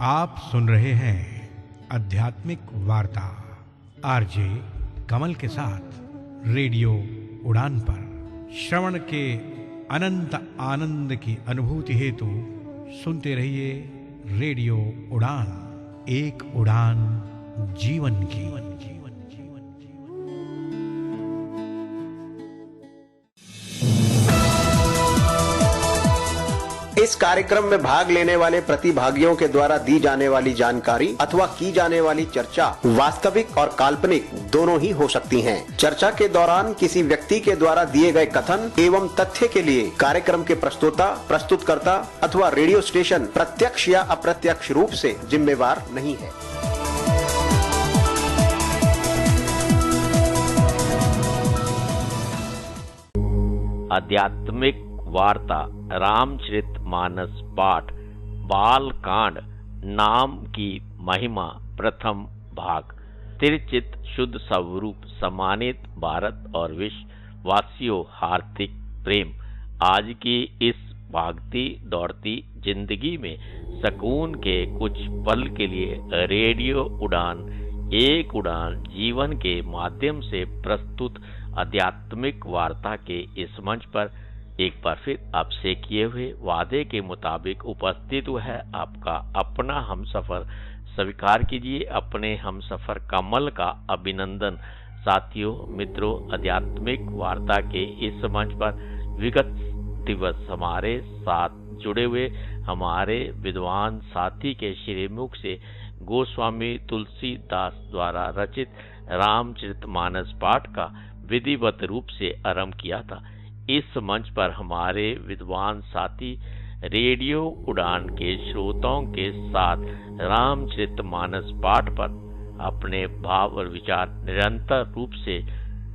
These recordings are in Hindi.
आप सुन रहे हैं आध्यात्मिक वार्ता आरजे कमल के साथ रेडियो उड़ान पर। श्रवण के अनंत आनंद की अनुभूति हेतु सुनते रहिए रेडियो उड़ान, एक उड़ान जीवन की। इस कार्यक्रम में भाग लेने वाले प्रतिभागियों के द्वारा दी जाने वाली जानकारी अथवा की जाने वाली चर्चा वास्तविक और काल्पनिक दोनों ही हो सकती हैं। चर्चा के दौरान किसी व्यक्ति के द्वारा दिए गए कथन एवं तथ्य के लिए कार्यक्रम के प्रस्तोता, प्रस्तुतकर्ता अथवा रेडियो स्टेशन प्रत्यक्ष या अप्रत्यक्ष रूप से जिम्मेवार नहीं है। आध्यात्मिक वार्ता रामचरितमानस पाठ बाल कांड नाम की महिमा प्रथम भाग। तिरचित शुद्ध स्वरूप सम्मानित भारत और विश्व वासियों हार्दिक प्रेम। आज की इस भागती दौड़ती जिंदगी में सुकून के कुछ पल के लिए रेडियो उड़ान, एक उड़ान जीवन के माध्यम से प्रस्तुत आध्यात्मिक वार्ता के इस मंच पर एक बार फिर आपसे किए हुए वादे के मुताबिक उपस्थित हुआ है आपका अपना हमसफर। स्वीकार कीजिए अपने हमसफर कमल का अभिनंदन। साथियों, मित्रों, आध्यात्मिक वार्ता के इस मंच पर विगत दिवस हमारे साथ जुड़े हुए हमारे विद्वान साथी के श्रीमुख से गोस्वामी तुलसीदास द्वारा रचित रामचरितमानस पाठ का विधिवत रूप से आरंभ किया था। इस मंच पर हमारे विद्वान साथी रेडियो उड़ान के श्रोताओं के साथ रामचरितमानस पाठ पर अपने भाव और विचार निरंतर रूप से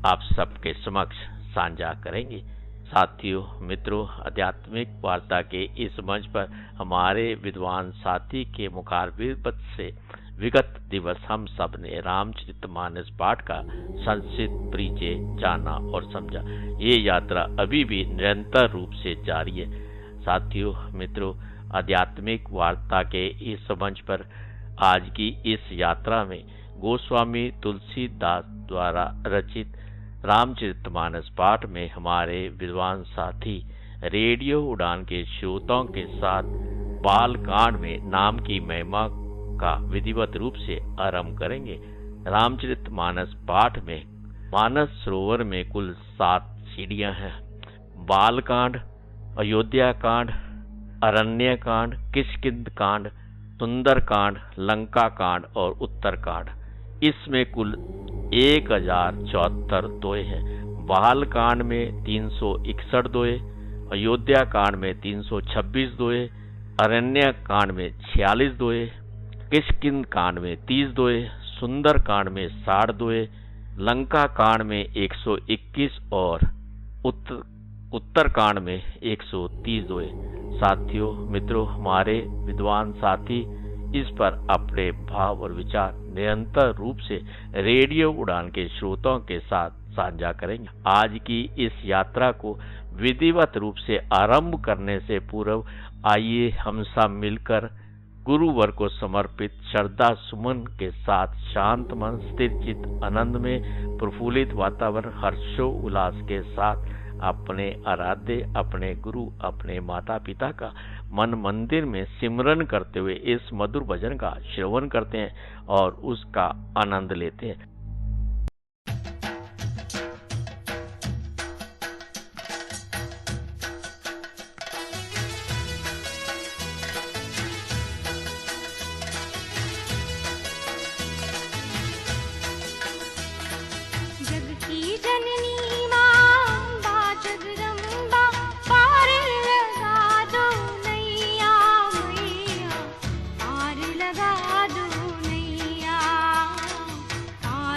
आप सबके समक्ष साझा करेंगे। साथियों, मित्रों, आध्यात्मिक वार्ता के इस मंच पर हमारे विद्वान साथी के मुखारबिंद से विगत दिवस हम सब ने रामचरितमानस पाठ का संक्षिप्त परिचय जाना और समझा। ये यात्रा अभी भी निरंतर रूप से जारी है। साथियों, मित्रों, आध्यात्मिक वार्ता के इस मंच पर आज की इस यात्रा में गोस्वामी तुलसीदास द्वारा रचित रामचरितमानस पाठ में हमारे विद्वान साथी रेडियो उड़ान के श्रोताओं के साथ बाल कांड में नाम की महिमा का विधिवत रूप से आरंभ करेंगे। रामचरितमानस पाठ में मानस सरोवर में कुल 7 सीढ़ियां हैं। बाल कांड, अयोध्या कांड, अरण्य कांड, किष्किंध कांड, सुंदर कांड, लंका कांड और उत्तर कांड। इसमें कुल 1074 दोहे हैं। बाल कांड में 361 दोहे, अयोध्या कांड में 326 दोहे, अरण्य कांड में 46 दोहे, किष्किंध कांड में 30 दोहे, सुंदर कांड में 60 दोहे, लंका कांड में 121 और उत्तर कांड में 130 दोहे। साथियों, मित्रों, हमारे विद्वान साथी इस पर अपने भाव और विचार निरंतर रूप से रेडियो उड़ान के श्रोताओं के साथ साझा करेंगे। आज की इस यात्रा को विधिवत रूप से आरंभ करने से पूर्व आइए हम सब मिलकर गुरुवर को समर्पित श्रद्धा सुमन के साथ शांत मन, स्थिर चित्त, आनंद में प्रफुल्लित वातावरण, हर्षो उल्लास के साथ अपने आराध्य, अपने गुरु, अपने माता पिता का मन मंदिर में सिमरन करते हुए इस मधुर भजन का श्रवण करते हैं और उसका आनंद लेते हैं। पार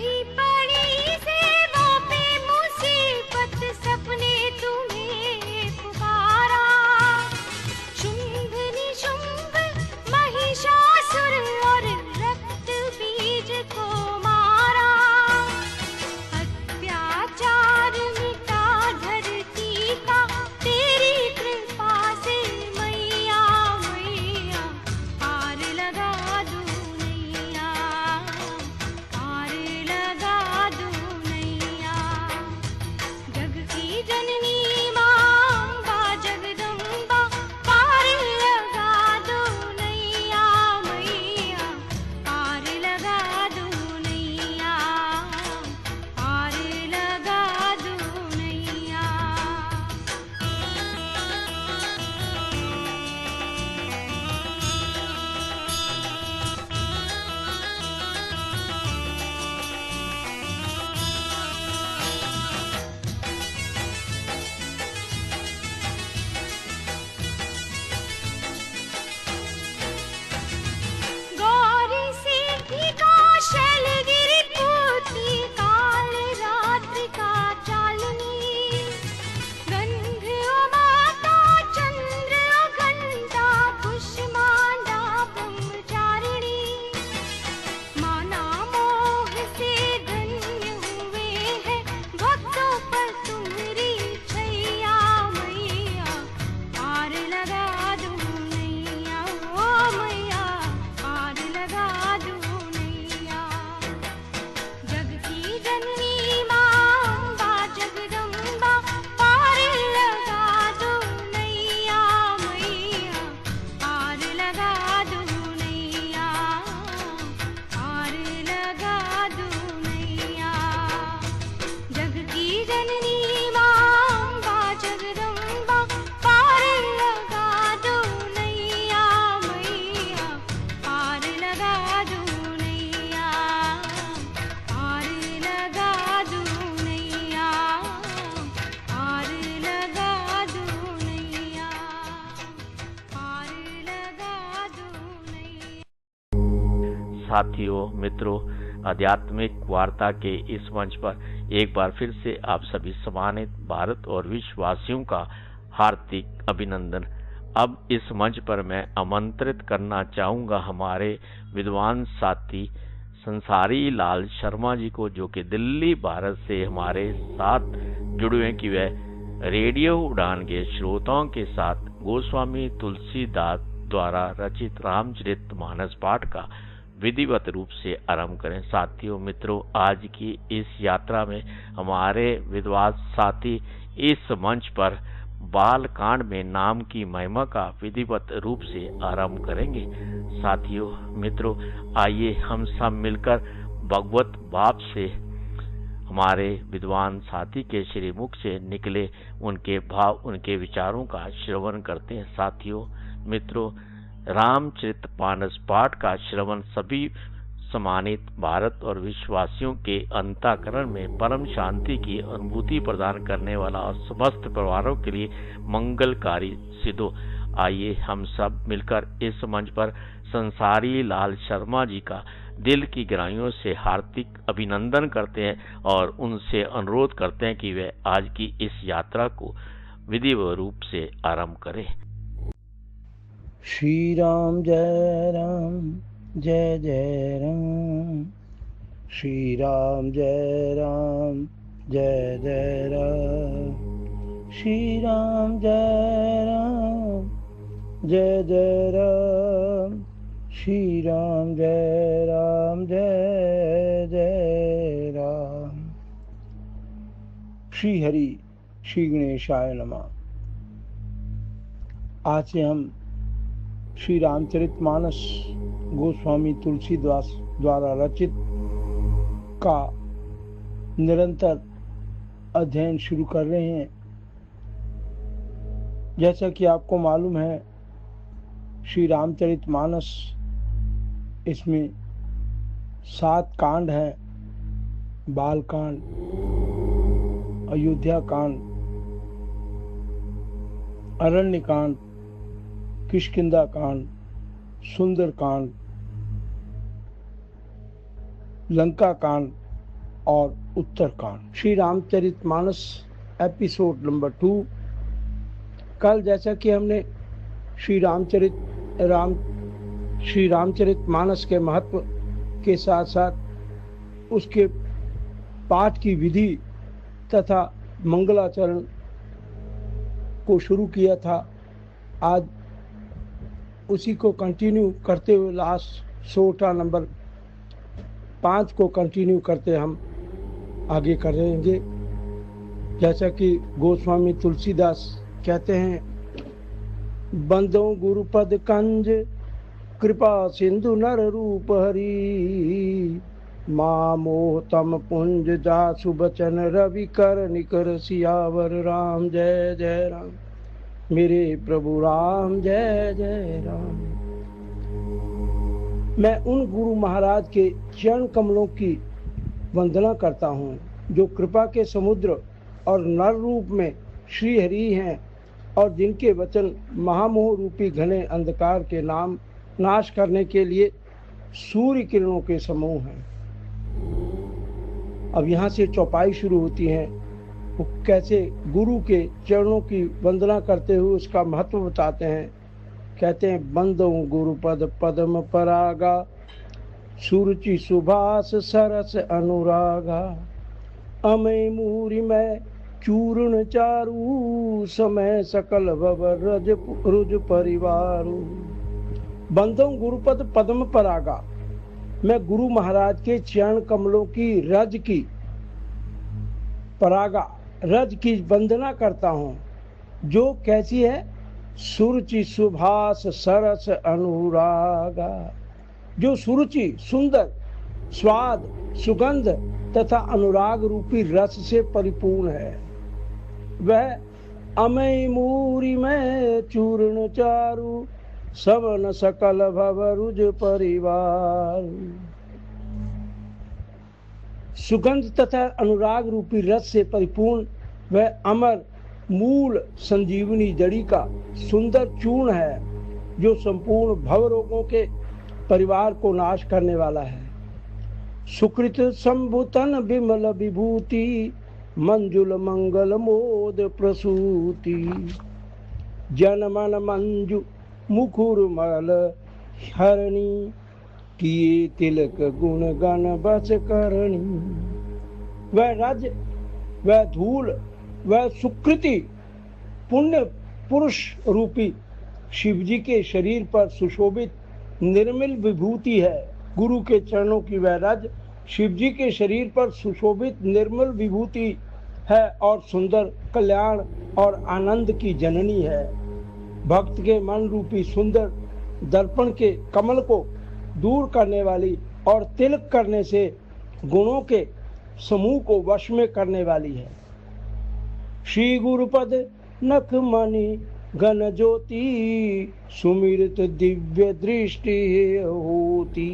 कभी पड़ी सेवा पे मुसीबत, सपने तुम्हें पुकारा। शुंभ निशुंभ महिषासुर और रक्त बीज को मारा। अत्याचार मिटा धरती का तेरी कृपा से मैया मैया, पार लगा दो नैया, पार लगा दो नैया। जग की जननी मां अम्बा जगदम्बा, पार लगा दो नैया मैया, पार लगा दो नैया, पार लगा दो नैया। गौरी सिद्धि का शैलगिरि पुत्री, काल रात्रि का चालनी। गंध माता चंद्र घंटा, कुष्मांडा ब्रह्मचारिणी। माना मोह से धन्य हुए हैं भक्तों पर तुम्हारी छैया मैया, पार लगा दो नैया ओ मैया, पार लगा दो नैया। जग की जननी मां अम्बा जगदम्बा, पार लगा दो नैया मैया, पार लगा दो नैया, पार लगा दो नैया। जग की जननी मां अम्बा जगदम्बा, पार लगा दो नैया मैया, पार लगा दो नैया, पार लगा दो नैया, पार लगा दो नैया, पार लगा दो नैया। साथियों, मित्रों, आध्यात्मिक वार्ता के इस मंच पर एक बार फिर से आप सभी सम्मानित भारत और विश्ववासियों का हार्दिक अभिनंदन। अब इस मंच पर मैं आमंत्रित करना चाहूँगा हमारे विद्वान साथी संसारी लाल शर्मा जी को, जो कि दिल्ली भारत से हमारे साथ जुड़े हैं कि वह रेडियो उड़ान के श्रोताओं के साथ गोस्वामी तुलसीदास द्वारा रचित रामचरितमानस पाठ का विधिवत रूप से आरंभ करें। साथियों, मित्रों, आज की इस यात्रा में हमारे विद्वान साथी इस मंच पर बाल कांड में नाम की महिमा का विधिवत रूप से आरंभ करेंगे। साथियों, मित्रों, आइए हम सब मिलकर भगवत भाव से हमारे विद्वान साथी के श्री मुख से निकले उनके भाव, उनके विचारों का श्रवण करते हैं। साथियों, मित्रों, रामचरितमानस पाठ का श्रवण सभी सम्मानित भारत और विश्ववासियों के अंतःकरण में परम शांति की अनुभूति प्रदान करने वाला और समस्त परिवारों के लिए मंगलकारी सिद्ध हो। आइए हम सब मिलकर इस मंच पर संसारी लाल शर्मा जी का दिल की गहराइयों से हार्दिक अभिनंदन करते हैं और उनसे अनुरोध करते हैं कि वे आज की इस यात्रा को विधिवत रूप से आरंभ करें। श्री राम जय राम जय जय राम, श्री राम जय राम जय जय राम, श्री राम जय राम जय जय राम, श्री राम जय राम जय जय राम। श्री हरि श्री गणेशाय नमः। आज से हम श्री रामचरितमानस गोस्वामी तुलसीदास द्वारा रचित का निरंतर अध्ययन शुरू कर रहे हैं। जैसा कि आपको मालूम है, श्री रामचरितमानस, इसमें 7 कांड हैं। बाल कांड, अयोध्या कांड, अरण्य कांड, किष्किंधा कांड, सुंदर कांड, लंका कांड और उत्तरकांड। Shri Ramcharitmanas episode number 2। कल जैसा कि हमने श्री रामचरितमानस के महत्व के साथ साथ उसके पाठ की विधि तथा मंगलाचरण को शुरू किया था, आज उसी को कंटिन्यू करते हुए लास्ट सोटा नंबर 5 को कंटिन्यू करते हम आगे करेंगे। जैसा कि गोस्वामी तुलसीदास कहते हैं, बंदो गुरुपद कंज कृपा सिंधु नर रूप हरि, माँ मोह तम पुंज जासु बचन रवि कर निकर सियावर राम जय जय राम। मेरे प्रभु राम जय जय राम। मैं उन गुरु महाराज के चरण कमलों की वंदना करता हूँ जो कृपा के समुद्र और नर रूप में श्री हरि हैं और जिनके वचन महामोह रूपी घने अंधकार के नाम नाश करने के लिए सूर्य किरणों के समूह हैं। अब यहाँ से चौपाई शुरू होती है। वो कैसे गुरु के चरणों की वंदना करते हुए उसका महत्व बताते हैं। कहते हैं, बंदो गुरुपद पद्म परागा, सुरुचि सुभाष सरस अनुरागा, अमय मूरि में चूर्ण चारू, समय सकल भव रुज परिवारू। बंदो गुरुपद पद्म परागा, मैं गुरु महाराज के चरण कमलों की रज की परागा रज की वंदना करता हूँ, जो कैसी है, सुरुचि सुभाष सरस अनुरागा, जो सुरुचि सुंदर, स्वाद, सुगंध तथा अनुराग रूपी रस से परिपूर्ण है। वह अमय मूरि में चूर्ण चारु, सवन सकल भवरुज परिवार। सुगंध तथा अनुराग रूपी रस से परिपूर्ण वह अमर मूल संजीवनी जड़ी का सुंदर चूर्ण है, जो संपूर्ण भव रोगों के परिवार को नाश करने वाला है। सुकृत संभुतन विमल विभूति, मंजुल मंगल मोद प्रसूति, जन मन मंजु मुकुर मल हरणी, किए तिलक गुण गण बस करणी। वह रज, वह धूल, वह सुकृति पुण्य पुरुष रूपी शिवजी के शरीर पर सुशोभित निर्मल विभूति है। गुरु के चरणों की वह रज शिवजी के शरीर पर सुशोभित निर्मल विभूति है और सुंदर कल्याण और आनंद की जननी है। भक्त के मन रूपी सुंदर दर्पण के कमल को दूर करने वाली और तिलक करने से गुणों के समूह को वश में करने वाली है। श्री गुरुपद नख मणि घन ज्योति, सुमिरत दिव्य दृष्टि होती,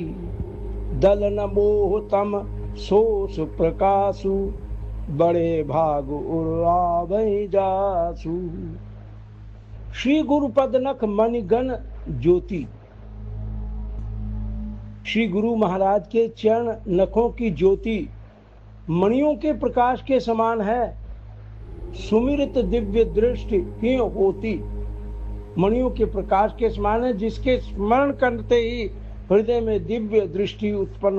दलन मोह तम सोस प्रकाशु, बड़े भाग उड़ावै जासु। श्री गुरुपद नख मणि घन ज्योति, श्री गुरु महाराज के चरण नखों की ज्योति मणियों के प्रकाश के समान है। सुमिरित दिव्य दृष्टि ही होती, मणियों के प्रकाश के समान है, जिसके स्मरण करते ही हृदय में दिव्य दृष्टि उत्पन्न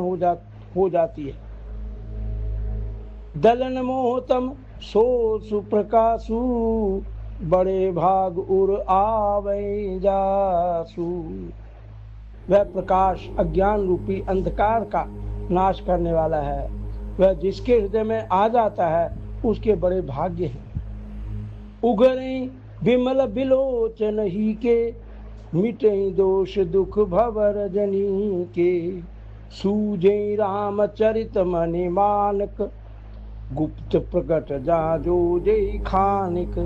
हो जाती है। दलन मोहतम सो सुप्रकाशु, बड़े भाग उर आवे जासु। वह प्रकाश अज्ञान रूपी अंधकार का नाश करने वाला है। वह जिसके हृदय में आ जाता है उसके बड़े भाग्य हैं। उगरे विमल बिलोचन ही के, मिटे दोष दुख भवर जनी के, सूझे रामचरित मनि मानक, गुप्त प्रकट जाजो जय खानिक।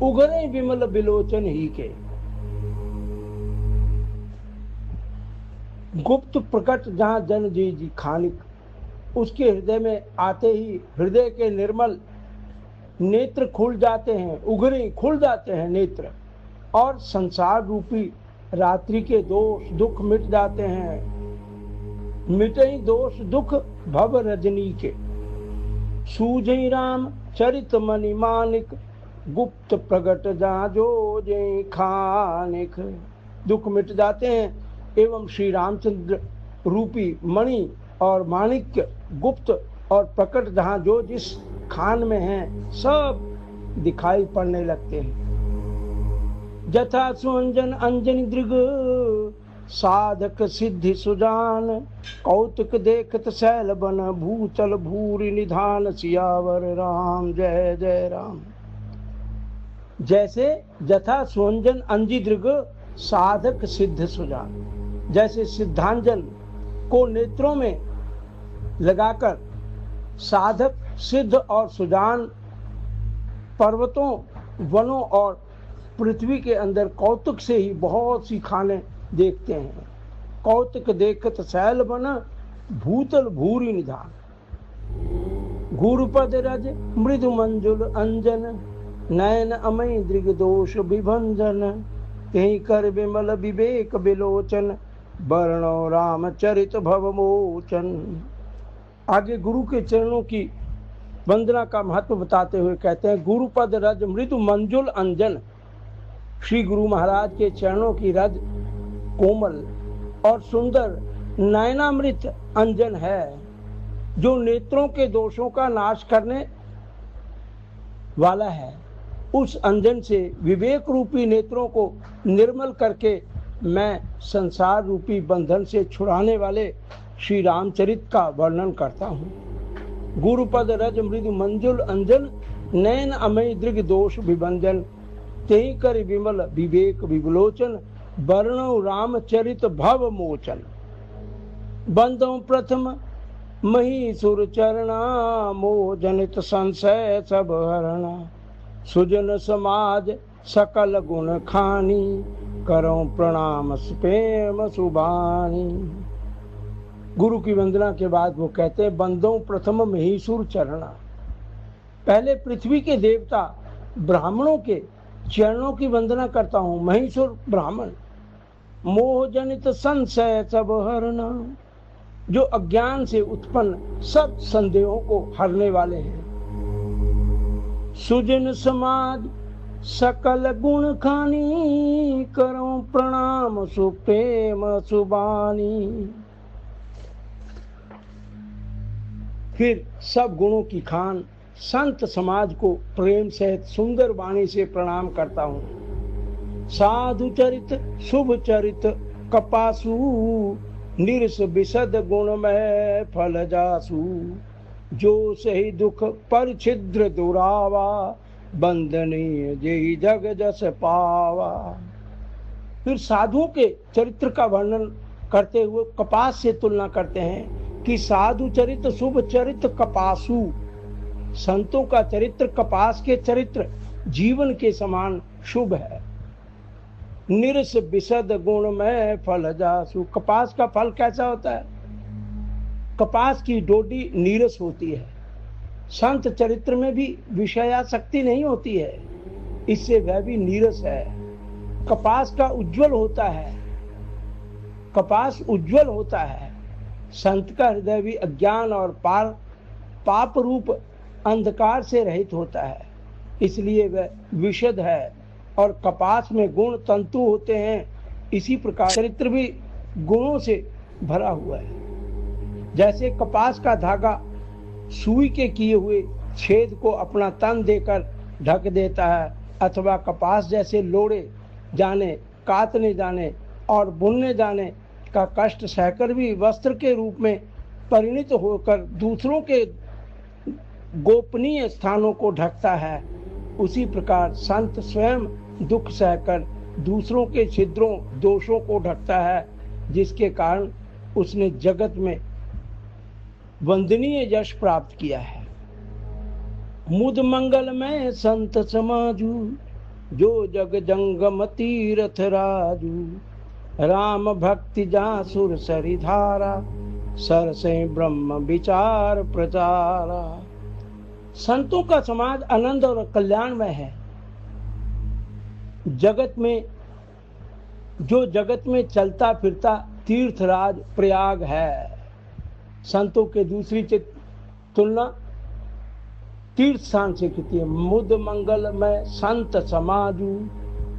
उगरे विमल बिलोचन ही के, गुप्त प्रकट जहाँ जन जी खानिक, उसके हृदय में आते ही हृदय के निर्मल नेत्र खुल जाते हैं, उगरे खुल जाते हैं नेत्र, और संसार रूपी रात्रि के दोष दुख मिट जाते हैं। मिटे दोष दुख भव रजनी के। सूझई राम चरित मणि मानिक, गुप्त प्रगट जा जो जय खानिक। दुख मिट जाते हैं एवं श्री रामचंद्र रूपी मणि और माणिक्य गुप्त और प्रकट जहाँ जो जिस खान में हैं सब दिखाई पड़ने लगते हैं। जथा सुअंजन अंजन दृग, साधक सिद्धि सुजान, कौतुक देखत सैल बन, भूतल भूरि निधान, सियावर राम जय जय राम। जैसे जथा सुअंजन अंजी दृग, साधक सिद्ध सुजान, जैसे सिद्धांजन को नेत्रों में लगाकर साधक सिद्ध और सुजान पर्वतों वनों और पृथ्वी के अंदर कौतुक से ही बहुत सी खाने देखते हैं। कौतुक देखत सैल बन, भूतल भूरि निधान, गुरुपद रज मृदु मंजुल अंजन, नयन अमय दृग दोष विभंजन, तेहि कर विमल विवेक विलोचन, वर्णो रामचरित भवमोचन। आगे गुरु के चरणों की वंदना का महत्व बताते हुए कहते हैं, गुरुपद रज मृदु मंजुल अंजन। श्री गुरु महाराज के चरणों की रज कोमल और सुंदर नयनामृत अंजन है, जो नेत्रों के दोषों का नाश करने वाला है। उस अंजन से विवेक रूपी नेत्रों को निर्मल करके मैं संसार रूपी बंधन से छुड़ाने वाले श्री रामचरित का वर्णन करता हूँ। गुरुपद रज मृदु मंजुल अंजन, नयन अमय दृग दोष विभंजन, तेहि कर विमल विवेक विलोचन, वर्णो रामचरित भव मोचन। बंदों प्रथम महीसुर चरणा, मोह जनित संशय सब हरणा, सुजन समाज सकल गुण खानी, करो प्रणाम प्रेम सुबानी। गुरु की वंदना के बाद वो कहते हैं, बंदों प्रथम महीसुर चरणा, पहले पृथ्वी के देवता ब्राह्मणों के चरणों की वंदना करता हूँ। महीसुर ब्राह्मण, मोह जनित संशय सब हरना, जो अज्ञान से उत्पन्न सब संदेहों को हरने वाले हैं। सुजन समाज सकल गुण खानी, करो प्रणाम सुप्रेम सुबानी। फिर सब गुणों की खान संत समाज को प्रेम सहित सुंदर वाणी से प्रणाम करता हूँ। साधु चरित शुभ चरित कपासु, निरस विशद गुण में फल जासु, जो सही दुख पर छिद्र दुरावा, बंदनीय जेहि जग जस पावा। फिर साधुओं के चरित्र का वर्णन करते हुए कपास से तुलना करते हैं कि साधु चरित्र शुभ चरित्र कपासु, संतों का चरित्र कपास के चरित्र जीवन के समान शुभ है। निरस विशद गुण में फल जासु, कपास का फल कैसा होता है? कपास की डोडी नीरस होती है। संत चरित्र में भी विषयासक्ति नहीं होती है, इससे वह भी नीरस है। कपास का उज्जवल होता है, कपास उज्जवल होता है। संत का हृदय भी अज्ञान और पाप रूप अंधकार से रहित होता है, इसलिए वह विशद है। और कपास में गुण तंतु होते हैं, इसी प्रकार चरित्र भी गुणों से भरा हुआ है। जैसे कपास का धागा सुई के किए हुए छेद को अपना तन देकर ढक देता है, अथवा कपास जैसे लोड़े जाने, कातने जाने और बुनने जाने का कष्ट सहकर भी वस्त्र के रूप में परिणित होकर दूसरों के गोपनीय स्थानों को ढकता है, उसी प्रकार संत स्वयं दुख सहकर दूसरों के छिद्रों दोषों को ढकता है, जिसके कारण उसने जगत में वंदनीय यश प्राप्त किया है। मुद मंगल में संत समाजू, जो जग जंगम तीरथ राजू, राम भक्ति जा सुर सरि धारा, सरसे ब्रह्म विचार प्रचारा। संतों का समाज आनंद और कल्याणमय है। जगत में चलता फिरता तीर्थराज प्रयाग है। संतों के दूसरी तुलना तीर्थ स्थान से कहती है मुद मंगल में संत समाजू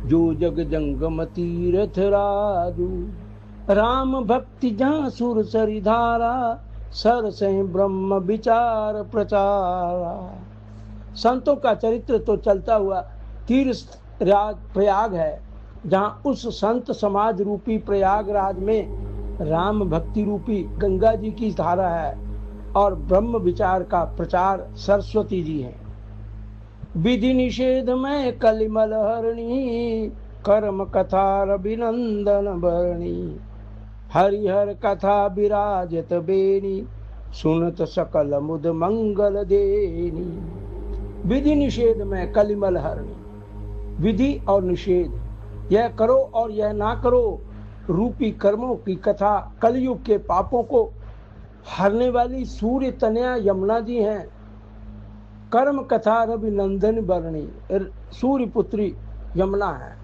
जो जग जंगम तीर्थ राजू राम भक्ति जहाँ सुर सरी धारा सर से ब्रह्म विचार प्रचारा। संतों का चरित्र तो चलता हुआ तीर्थ राज प्रयाग है, जहाँ उस संत समाज रूपी प्रयागराज में राम भक्ति रूपी गंगा जी की धारा है और ब्रह्म विचार का प्रचार सरस्वती जी हैं। विधि निषेध में कलिमल हरणी कर्म कथा रविनंदन बरणी हरिहर कथा विराजत बेनी सुनत सकल मुद मंगल देनी। विधि निषेध में कलिमल हरणी, विधि और निषेध, यह करो और यह ना करो रूपी कर्मों की कथा कलयुग के पापों को हरने वाली सूर्य तनया यमुना जी हैं। कर्म कथा रवि नंदन बरणी, सूर्य पुत्री यमुना है।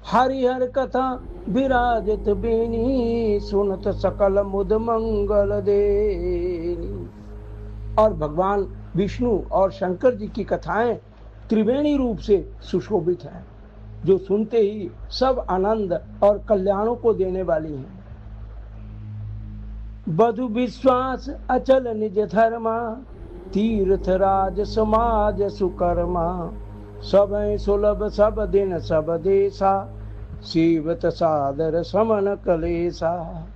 हरिहर कथा विराजत बेनी सुनत सकल मुद मंगल देनी। और भगवान विष्णु और शंकर जी की कथाएं त्रिवेणी रूप से सुशोभित हैं, जो सुनते ही सब आनंद और कल्याणों को देने वाली हैं। बधु विश्वास अचल निज धर्मा तीर्थ राज समाज सुकर्मा सब सुलभ सब दिन सब देशा सेवत सादर समन कलेसा।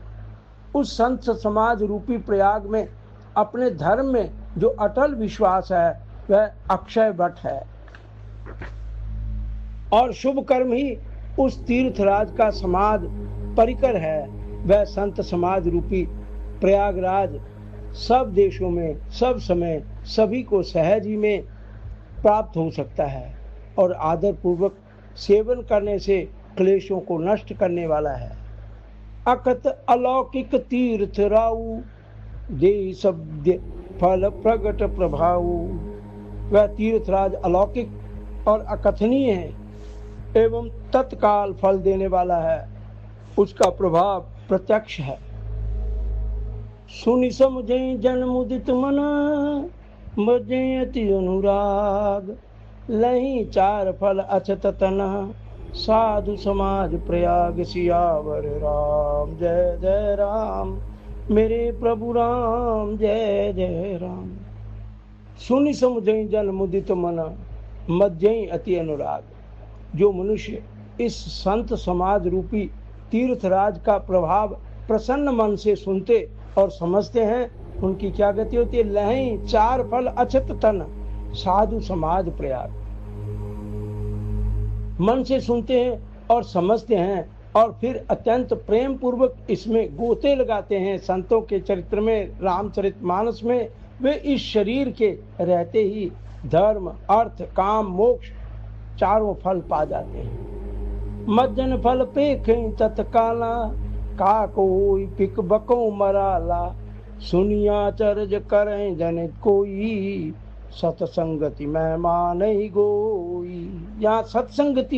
उस संत समाज रूपी प्रयाग में अपने धर्म में जो अटल विश्वास है वह अक्षय वट है और शुभ कर्म ही उस तीर्थराज का समाज परिकर है। वह संत समाज रूपी प्रयागराज सब देशों में सब समय सभी को सहज ही में प्राप्त हो सकता है और आदर पूर्वक सेवन करने से क्लेशों को नष्ट करने वाला है। अकत अलौकिक तीर्थ राऊ दे शब्द फल प्रगट प्रभाऊ। वह तीर्थराज अलौकिक और अकथनीय है एवं तत्काल फल देने वाला है, उसका प्रभाव प्रत्यक्ष है। सुनि समझे जन मुदित मना मजे अति अनुराग लही चार फल अछत तना साधु समाज प्रयाग सियावर राम जय जय राम मेरे प्रभु राम जय जय राम। सुनि समझे जन मुदित मना मज्जई अति अनुराग। जो मनुष्य इस संत समाज रूपी तीर्थराज का प्रभाव प्रसन्न मन से सुनते और समझते हैं, उनकी क्या गति होती है? लहई चार फल अछत तन साधु समाज प्रयाग। मन से सुनते हैं और समझते हैं और फिर अत्यंत प्रेम पूर्वक इसमें गोते लगाते हैं संतों के चरित्र में, रामचरितमानस में। वे इस शरीर के रहते ही धर्म अर्थ काम मोक्ष चारों फल पा जाते हैं। मज्जन फल पेख तत्काला का कोई पिक बको मराला सुनिया चरज करें जनित कोई सत्संगति महिमा नहीं गोई। यहाँ सत्संगत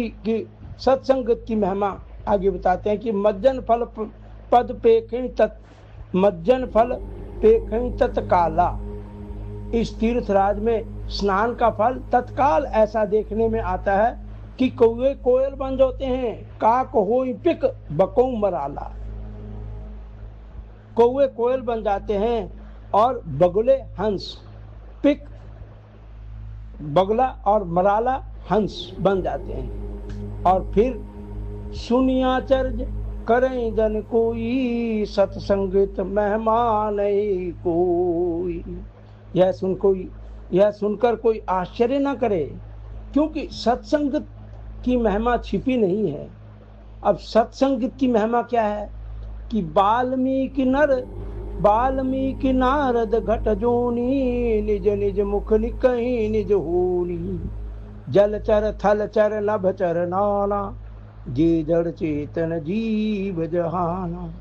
की महिमा आगे बताते हैं कि मज्जन फल पद मज्जन फल पेखें तत्काला। इस तीर्थराज में स्नान का फल तत्काल ऐसा देखने में आता है कि कौवे कोयल बन जाते हैं। काक होई पिक बको मराला, कौवे कोयल बन जाते हैं और बगुले हंस। पिक बगला और मराला हंस बन जाते हैं। और फिर सुनियाचर्य करें जन कोई सत्संगित मेहमान नहीं कोई। यह सुनकर कोई आश्चर्य न करे, क्योंकि सत्संगत की महिमा छिपी नहीं है। अब सत्संगत की महिमा क्या है कि वाल्मीकि नारद घट जोनी निज निज मुख निकहि निज होनी। जलचर थलचर नभचर नाना जे जड़ चेतन जीव जहाना।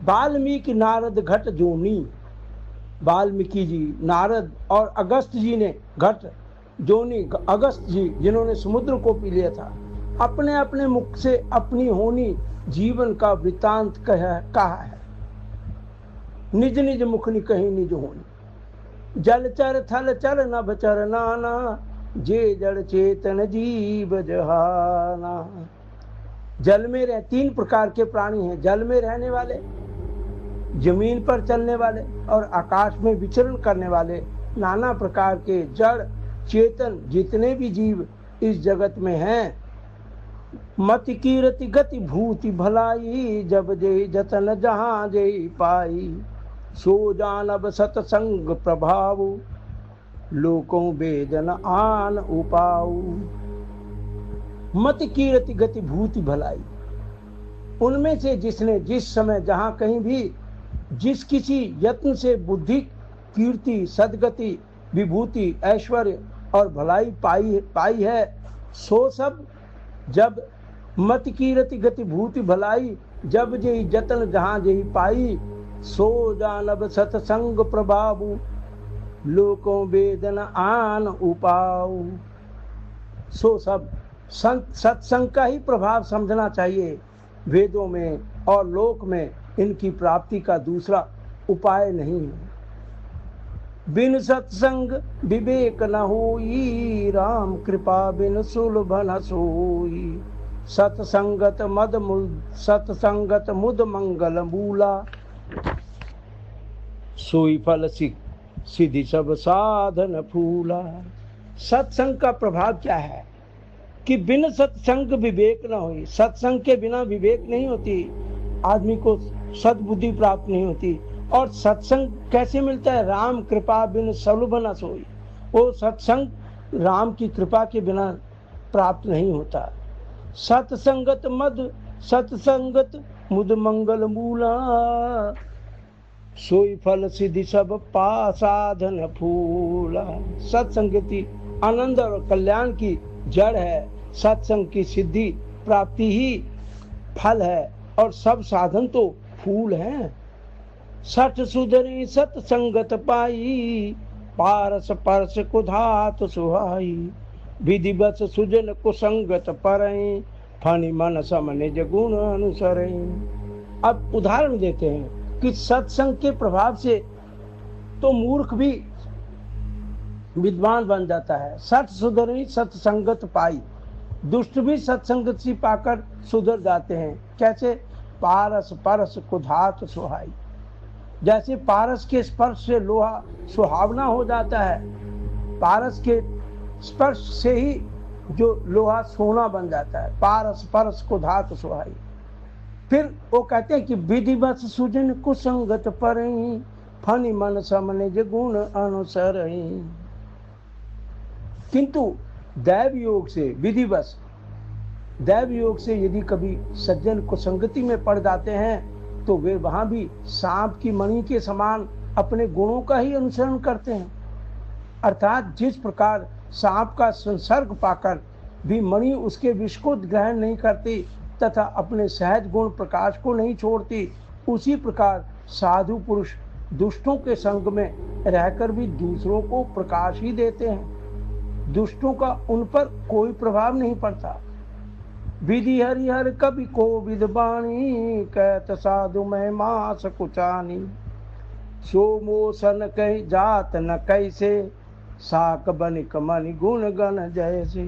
वाल्मीकि नारद घट जोनी, वाल्मीकि जी नारद और अगस्त जी ने घट जोनी, अगस्त जी जिन्होंने समुद्र को पी लिया था, अपने अपने मुख से अपनी होनी जीवन का वृतांत कहा है। निज निज मुख निकहि निज होनी। जलचर थल चर नभ चर नाना, जे जड़ चेतन जीव जहाना। जल में रह 3 प्रकार के प्राणी हैं, जल में रहने वाले, जमीन पर चलने वाले और आकाश में विचरण करने वाले। नाना प्रकार के जड़ चेतन जितने भी जीव इस जगत में हैं, मति कीरति गति भूति भलाई, जब जे जतन जहां जे पाई, सो जानब सतसंग प्रभाव, लोकों वेदन आन उपाऊ। मति कीरति गति भूति भलाई, उनमें से जिसने जिस समय जहां कहीं भी जिस किसी यत्न से बुद्धि कीर्ति सदगति विभूति ऐश्वर्य और भलाई पाई है, सो सब जब मत कीरति गति भूति भलाई, जब जे जतन जहां जे पाई, सो जानब सतसंग प्रभाव, लोकों वेदन आन उपाऊ। सो सब सत्संग का ही प्रभाव समझना चाहिए। वेदों में और लोक में इनकी प्राप्ति का दूसरा उपाय नहीं है। बिन सत्संग विवेक न होई, राम कृपा बिन सुलभ न सोई। सत्संगत मुद मंगल मूला, सोई फल सिद्धि सब साधन फूला। सत्संग का प्रभाव क्या है कि बिन सत्संग विवेक न होई। सत्संग के बिना विवेक नहीं होती, आदमी को सद्बुद्धि प्राप्त नहीं होती। और सत्संग कैसे मिलता है? राम कृपा बिन सुलभ न सोई। वो सत्संग राम की कृपा के बिना प्राप्त नहीं होता। सत्संगत मुद मंगल मूला, सोई फल सिद्धि सब पा साधन फूला। सत्संगति आनंद और कल्याण की जड़ है। सत्संग की सिद्धि प्राप्ति ही फल है और सब साधन तो फूल हैं। सठ सुधरी सत्संगत पाई, पारस परस कुधात सुहाई। विधिवत सुजन कुसंगत परई, फनि मन सम निज गुण अनुसरई। अब उदाहरण देते हैं कि सत्संग के प्रभाव से तो मूर्ख भी विद्वान बन जाता है। सठ सुधरी सत्संगत पाई, दुष्ट भी सत्संगत सी पाकर सुधर जाते हैं। कैसे? पारस परस कुधात सुहाई। जैसे पारस के स्पर्श से लोहा सुहावना हो जाता है, पारस के स्पर्श से ही जो लोहा सोना बन जाता है। पारस परस कुधात सुहाई। फिर वो कहते हैं कि विधिवत सुजन कुसंगत परई, फनि मन सम निज गुण अनुसरई। किंतु दैव योग से विधिवश दैव योग से यदि कभी सज्जन कुसंगति में पड़ जाते हैं तो वे वहां भी सांप की मणि के समान अपने गुणों का ही अनुसरण करते हैं। अर्थात जिस प्रकार सांप का संसर्ग पाकर भी मणि उसके विष को ग्रहण नहीं करती तथा अपने सहज गुण प्रकाश को नहीं छोड़ती, उसी प्रकार साधु पुरुष दुष्टों के संग में रहकर भी दूसरों को प्रकाश ही देते हैं। दुष्टों का उन पर कोई प्रभाव नहीं पड़ता। विधि हरिहर कवि को विदबाणी, कहत साधु महिमा सकुचानी। सो मोसन कही जात न कैसे, साक बनिक मनि गुण गण जैसे।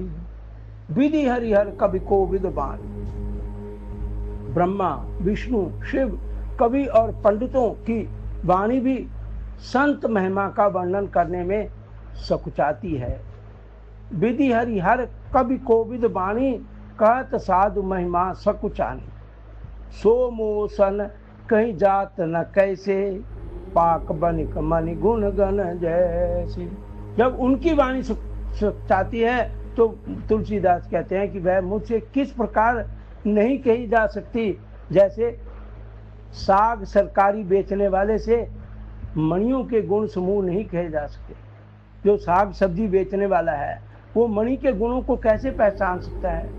विधि हरिहर कवि को विदबाणी। ब्रह्मा विष्णु शिव कवि और पंडितों की वाणी भी संत महिमा का वर्णन करने में सकुचाती है। विधि हरिहर कवि को विदबाणी, कहत साधु महिमा सकुचानी। सो मोसन कहीं जात न कैसे, पाक बनिक मनि गुण गण जैसे। जब उनकी वाणी सकुचाती है तो तुलसीदास कहते हैं कि वह मुझसे किस प्रकार नहीं कही जा सकती। जैसे साग सरकारी बेचने वाले से मणियों के गुण समूह नहीं कहे जा सकते। जो साग सब्जी बेचने वाला है वो मणि के गुणों को कैसे पहचान सकता है?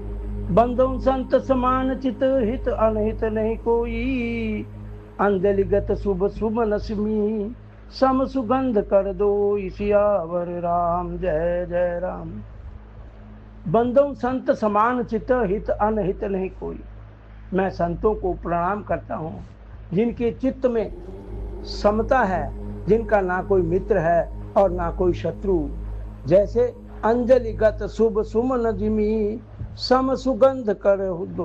बंधु संत समान चित, हित अनहित नहीं कोई। अंजलिगत शुभ शुभ नस्मी, सम सुगंध कर दो सियावर राम। जय जय राम। बंधु संत समान चित, हित अनहित नहीं कोई। मैं संतों को प्रणाम करता हूँ जिनके चित्त में समता है, जिनका ना कोई मित्र है और ना कोई शत्रु। जैसे अंजलिगत शुभ सुमन जिमी, सम सुगंध कर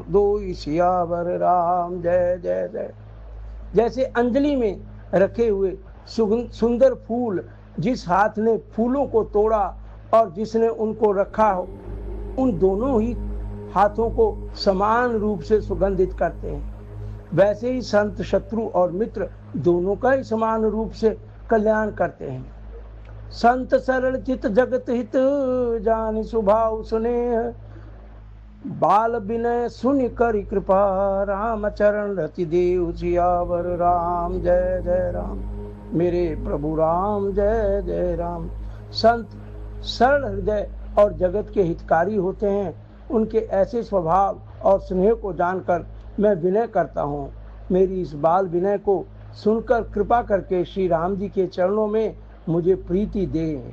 दो सियावर राम जय जय जय। जैसे अंजलि में रखे हुए सुंदर फूल, जिस हाथ ने फूलों को तोड़ा और जिसने उनको रखा हो, उन दोनों ही हाथों को समान रूप से सुगंधित करते हैं। वैसे ही संत शत्रु और मित्र दोनों का ही समान रूप से कल्याण करते हैं। संत सरल चित जगत हित, जान स्वभाव स्नेह, बाल विनय सुनि करि कृपा, राम चरण रति देव सियावर राम जय जय राम। मेरे प्रभु राम जय जय राम। संत सरल हृदय और जगत के हितकारी होते हैं। उनके ऐसे स्वभाव और स्नेह को जानकर मैं विनय करता हूँ। मेरी इस बाल विनय को सुनकर कृपा करके श्री राम जी के चरणों में मुझे प्रीति दें।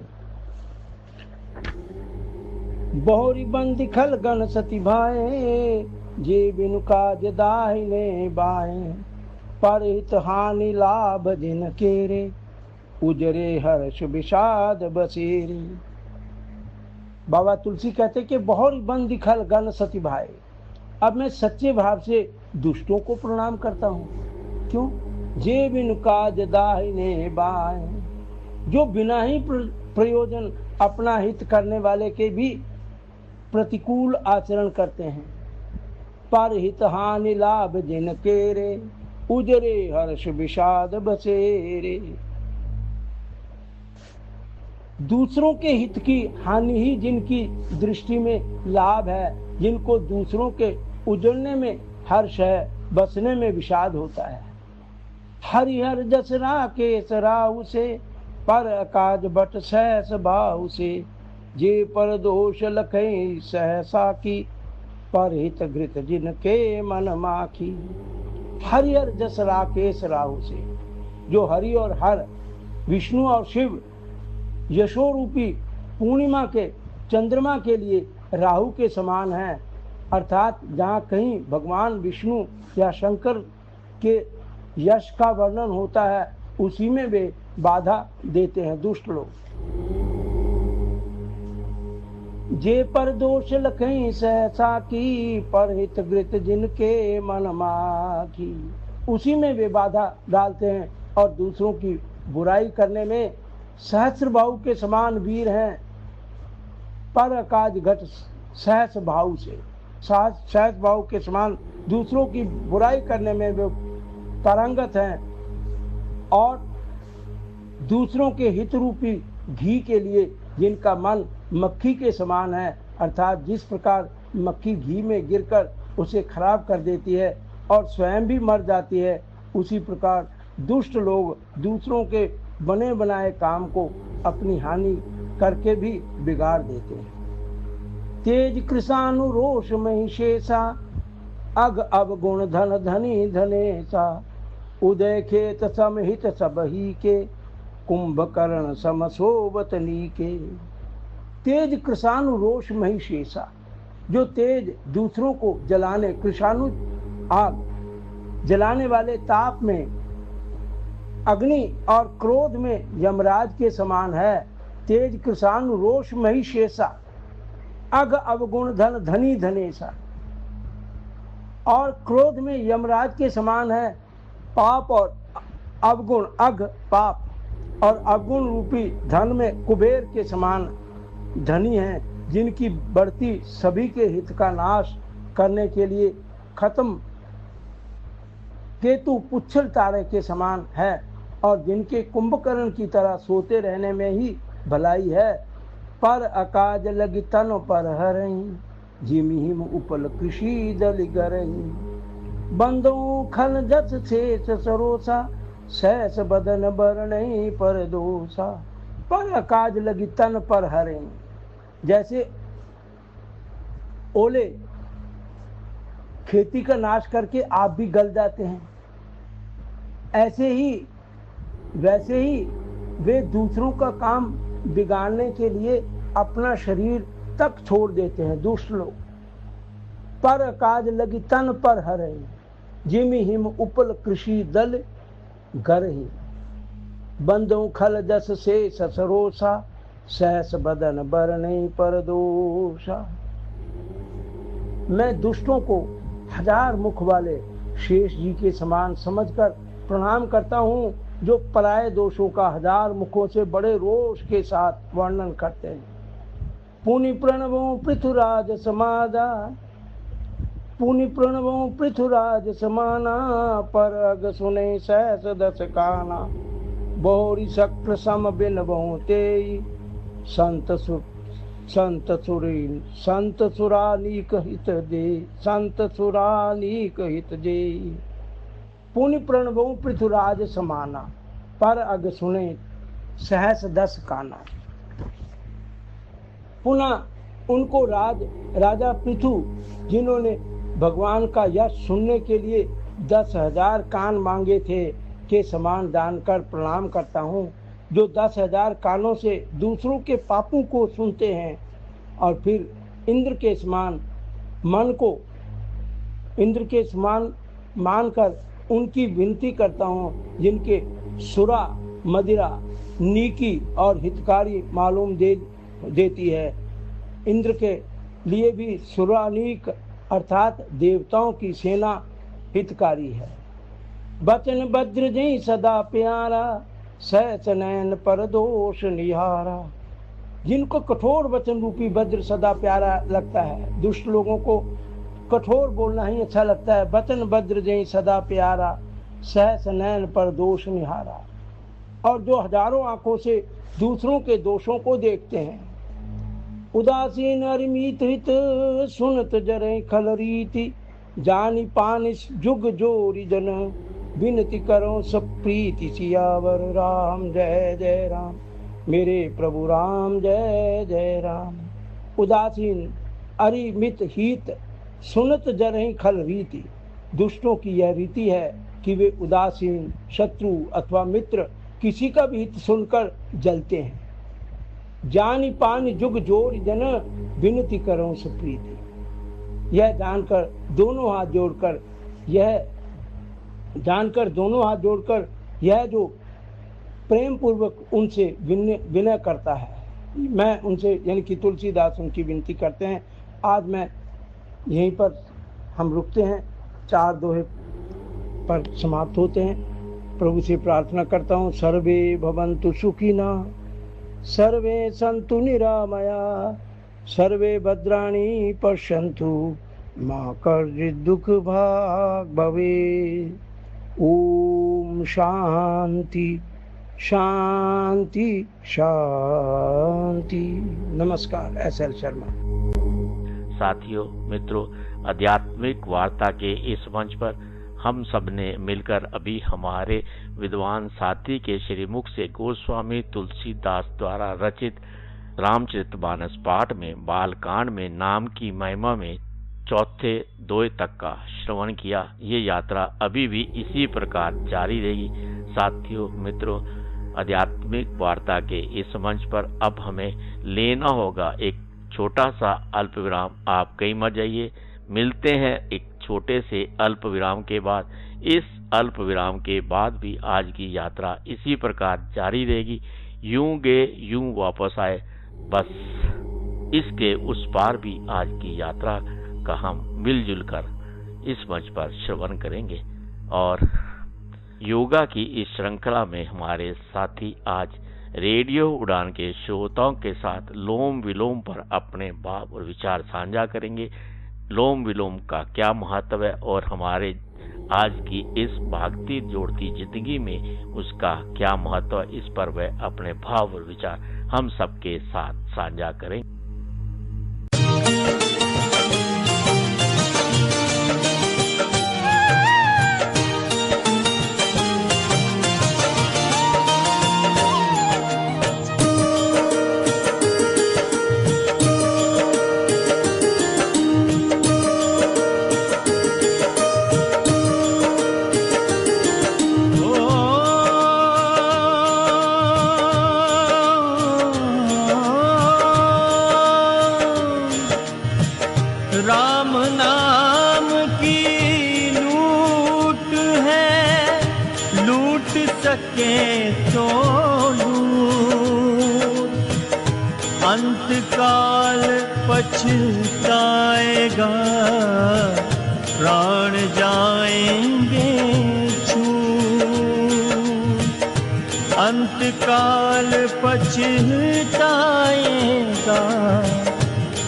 बहुरी बंदी खल गण सती भाए, जे बिनु काज दाहिने बाएं, परहित हानि लाभ जिन केरे, उजरे हर्ष विषाद बसेरे। बाबा तुलसी कहते कि बहुरी बंदी खल गण सती भाए। अब मैं सच्चे भाव से दुष्टों को प्रणाम करता हूँ। क्यों? जे बिनु काज दाहिने बाएं, जो बिना ही प्रयोजन अपना हित करने वाले के भी प्रतिकूल आचरण करते हैं। पर हित हानि लाभ जिन केरे, उजरे हर्ष विषाद बसेरे। दूसरों के हित की हानि ही जिनकी दृष्टि में लाभ है, जिनको दूसरों के उजड़ने में हर्ष है, बसने में विषाद होता है। हरिहर जस राकेश राहु से, पर अकाज बट सहस भाव से, जे पर दोष लखई सहसा की, पर हित घृत जिनके मन माखी। हरिहर जस राकेश राहु से, जो हरि और हर, विष्णु और शिव यशो रूपी पूर्णिमा के चंद्रमा के लिए राहु के समान हैं। अर्थात जहाँ कहीं भगवान विष्णु या शंकर के यश का वर्णन होता है, उसी में वे बाधा देते हैं दुष्ट लोग। जे पर दोष लखई सहसा की, पर हित घृत जिनके मन माखी। उसी में वे बाधा डालते हैं और दूसरों की बुराई करने में सहस्र बाहु के समान वीर हैं। पर अकाज घट सहस भाव से, सहस भाव के समान दूसरों की बुराई करने में वे पारंगत हैं। और दूसरों के हित रूपी घी के लिए जिनका मन मक्खी के समान है, अर्थात जिस प्रकार मक्खी घी में गिरकर उसे खराब कर देती है और स्वयं भी मर जाती है, उसी प्रकार दुष्ट लोग दूसरों के बने बनाए काम को अपनी हानि करके भी बिगाड़ देते हैं। तेज कृषानु रोष में शेषा, अग अवगुण धन धनी धनेसा, उदय खेत समहित सबही के, कुंभकर्ण समसोवतनी के। तेज कृषानु रोष मही शेषा, जो तेज दूसरों को जलाने, कृषानु आग, जलाने वाले ताप में, अग्नि और क्रोध में यमराज के समान है। तेज कृषानु रोष मही शेषा, अग अवगुण धन धनी धनेसा। और क्रोध में यमराज के समान है। पाप और अवगुण, अग पाप और अवगुण रूपी धन में कुबेर के समान धनी हैं, जिनकी बढ़ती सभी के हित का नाश करने के लिए खत्म केतु पुच्छल तारे के समान है, और जिनके कुंभकर्ण की तरह सोते रहने में ही भलाई है। पर अकाज लगी तन पर हरहीं, जिमिहिम उपल कृषि दल गरहीं। बंदो खल जस शेष सरोसा, सहस बदन बरनई पर दोषा। पर अकाज लगी तन पर हरहीं, जैसे ओले खेती का नाश करके आप भी गल जाते हैं, ऐसे ही वैसे ही वे दूसरों का काम बिगाड़ने के लिए अपना शरीर तक छोड़ देते हैं दुष्ट लोग। पर अकाज लगी तन पर हरहीं, जिमि हिम उपल कृषि दल गरहीं। बंदों खल जस से ससरोसा, सहस बदन बर नहीं पर दोषा। मैं दुष्टों को हजार मुख वाले शेष जी के समान समझकर प्रणाम करता हूँ, जो पराये दोषों का हजार मुखों से बड़े रोष के साथ वर्णन करते हैं। पुनि प्रणवों पृथुराज समादा, पुनि प्रणवों पृथुराज समाना, पर अग सुने सहस दस काना। बहुरी शक्र सम बिन बहु तेई, संत सुरानीक हित दे, संत सुरानीक हित दे। पुनि प्रणवों पृथुराज समाना, पर अग सुने सहस दस काना। पुनः उनको राजा पृथु, जिन्होंने भगवान का यश सुनने के लिए 10,000 कान मांगे थे, के समान जानकर प्रणाम करता हूँ, जो 10,000 कानों से दूसरों के पापों को सुनते हैं, और फिर इंद्र के समान मन को इंद्र के समान मानकर उनकी विनती करता हूँ, जिनके सुरा मदिरा नीकी और हितकारी मालूम देती है। इंद्र के लिए भी सुरानीक अर्थात देवताओं की सेना हितकारी है। बचन वज्र जई सदा प्यारा, सहस नयन पर दोष निहारा। जिनको कठोर वचन रूपी वज्र सदा प्यारा लगता है, दुष्ट लोगों को कठोर बोलना ही अच्छा लगता है। वचन वज्र जई सदा प्यारा, सहस नयन पर दोष निहारा। और जो हजारों आंखों से दूसरों के दोषों को देखते हैं। उदासीन अरिमीत हित, सुनत जरे खल रीति। जानी पानिस जुग जोरी जन, विनती करो सब प्रीति। सियावर राम जय जय राम, मेरे प्रभु राम जय जय राम। उदासीन अरिमित हित, सुनत जरहि खल रीति। दुष्टों की यह रीति है कि वे उदासीन, शत्रु अथवा मित्र किसी का भी हित सुनकर जलते हैं। जानी पानी जुग जोर जन, विनती करो सुप्रीति। यह जानकर दोनों हाथ जोड़कर यह जो प्रेम पूर्वक उनसे विनय करता है, मैं उनसे यानी कि तुलसीदास उनकी विनती करते हैं। आज मैं यहीं पर हम रुकते हैं, 4 दोहे पर समाप्त होते हैं। प्रभु से प्रार्थना करता हूँ, सर्वे भवन्तु सुखिना, सर्वे सन्तु निरामया, सर्वे भद्राणि पश्यन्तु, मा कश्चित् दुःख भाग् भवेत्। ओम शांति शांति शांति। नमस्कार, SL शर्मा। साथियों, मित्रों, आध्यात्मिक वार्ता के इस मंच पर हम सब ने मिलकर अभी हमारे विद्वान साथी के श्रीमुख से गोस्वामी तुलसीदास द्वारा रचित रामचरितमानस पाठ में बालकांड में नाम की महिमा में चौथे दोहे तक का श्रवण किया। ये यात्रा अभी भी इसी प्रकार जारी रहेगी। साथियों, मित्रों, आध्यात्मिक वार्ता के इस मंच पर अब हमें लेना होगा एक छोटा सा अल्प विराम। आप कहीं मत जाइए, मिलते हैं एक छोटे से अल्प विराम के बाद। इस अल्प विराम के बाद भी आज की यात्रा इसी प्रकार जारी रहेगी। यूं गए यूं वापस आए, बस इसके उस पार भी आज की यात्रा का हम मिलजुल कर इस मंच पर श्रवण करेंगे। और योगा की इस श्रृंखला में हमारे साथी आज रेडियो उड़ान के श्रोताओं के साथ लोम विलोम पर अपने भाव और विचार साझा करेंगे। लोम विलोम का क्या महत्व है और हमारे आज की इस भागती जोड़ती जिंदगी में उसका क्या महत्व है, इस पर वह अपने भाव और विचार हम सबके साथ साझा करेंगे। सके तो दूर, अंतकाल पछताएगा, प्राण जाएंगे छूट। अंतकाल पछताएगा,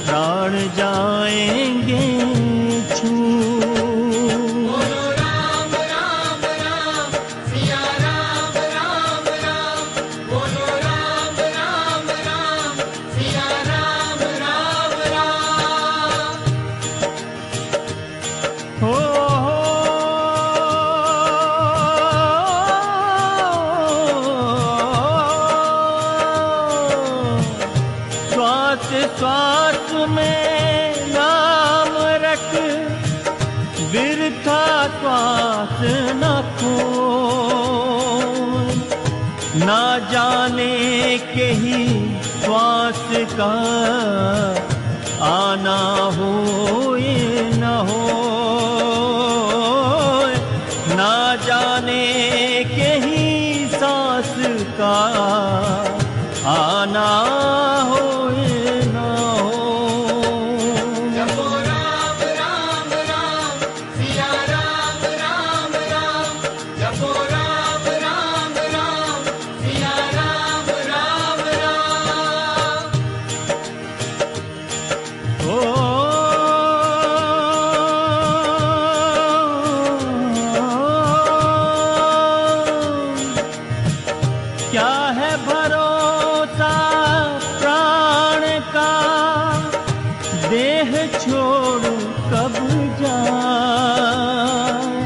प्राण जाएंगे छूट। श्वास में नाम रख, बिरथा श्वास न खोए, ना जाने के ही श्वास का आना हो ये न हो, ना जाने के ही सांस का आना हो ये न हो। जपो राम राम राम सिया राम राम राम, जपो राम राम राम सिया राम राम राम। ओ क्या है भरोसा प्राण का, देह छोड़ कब जाए,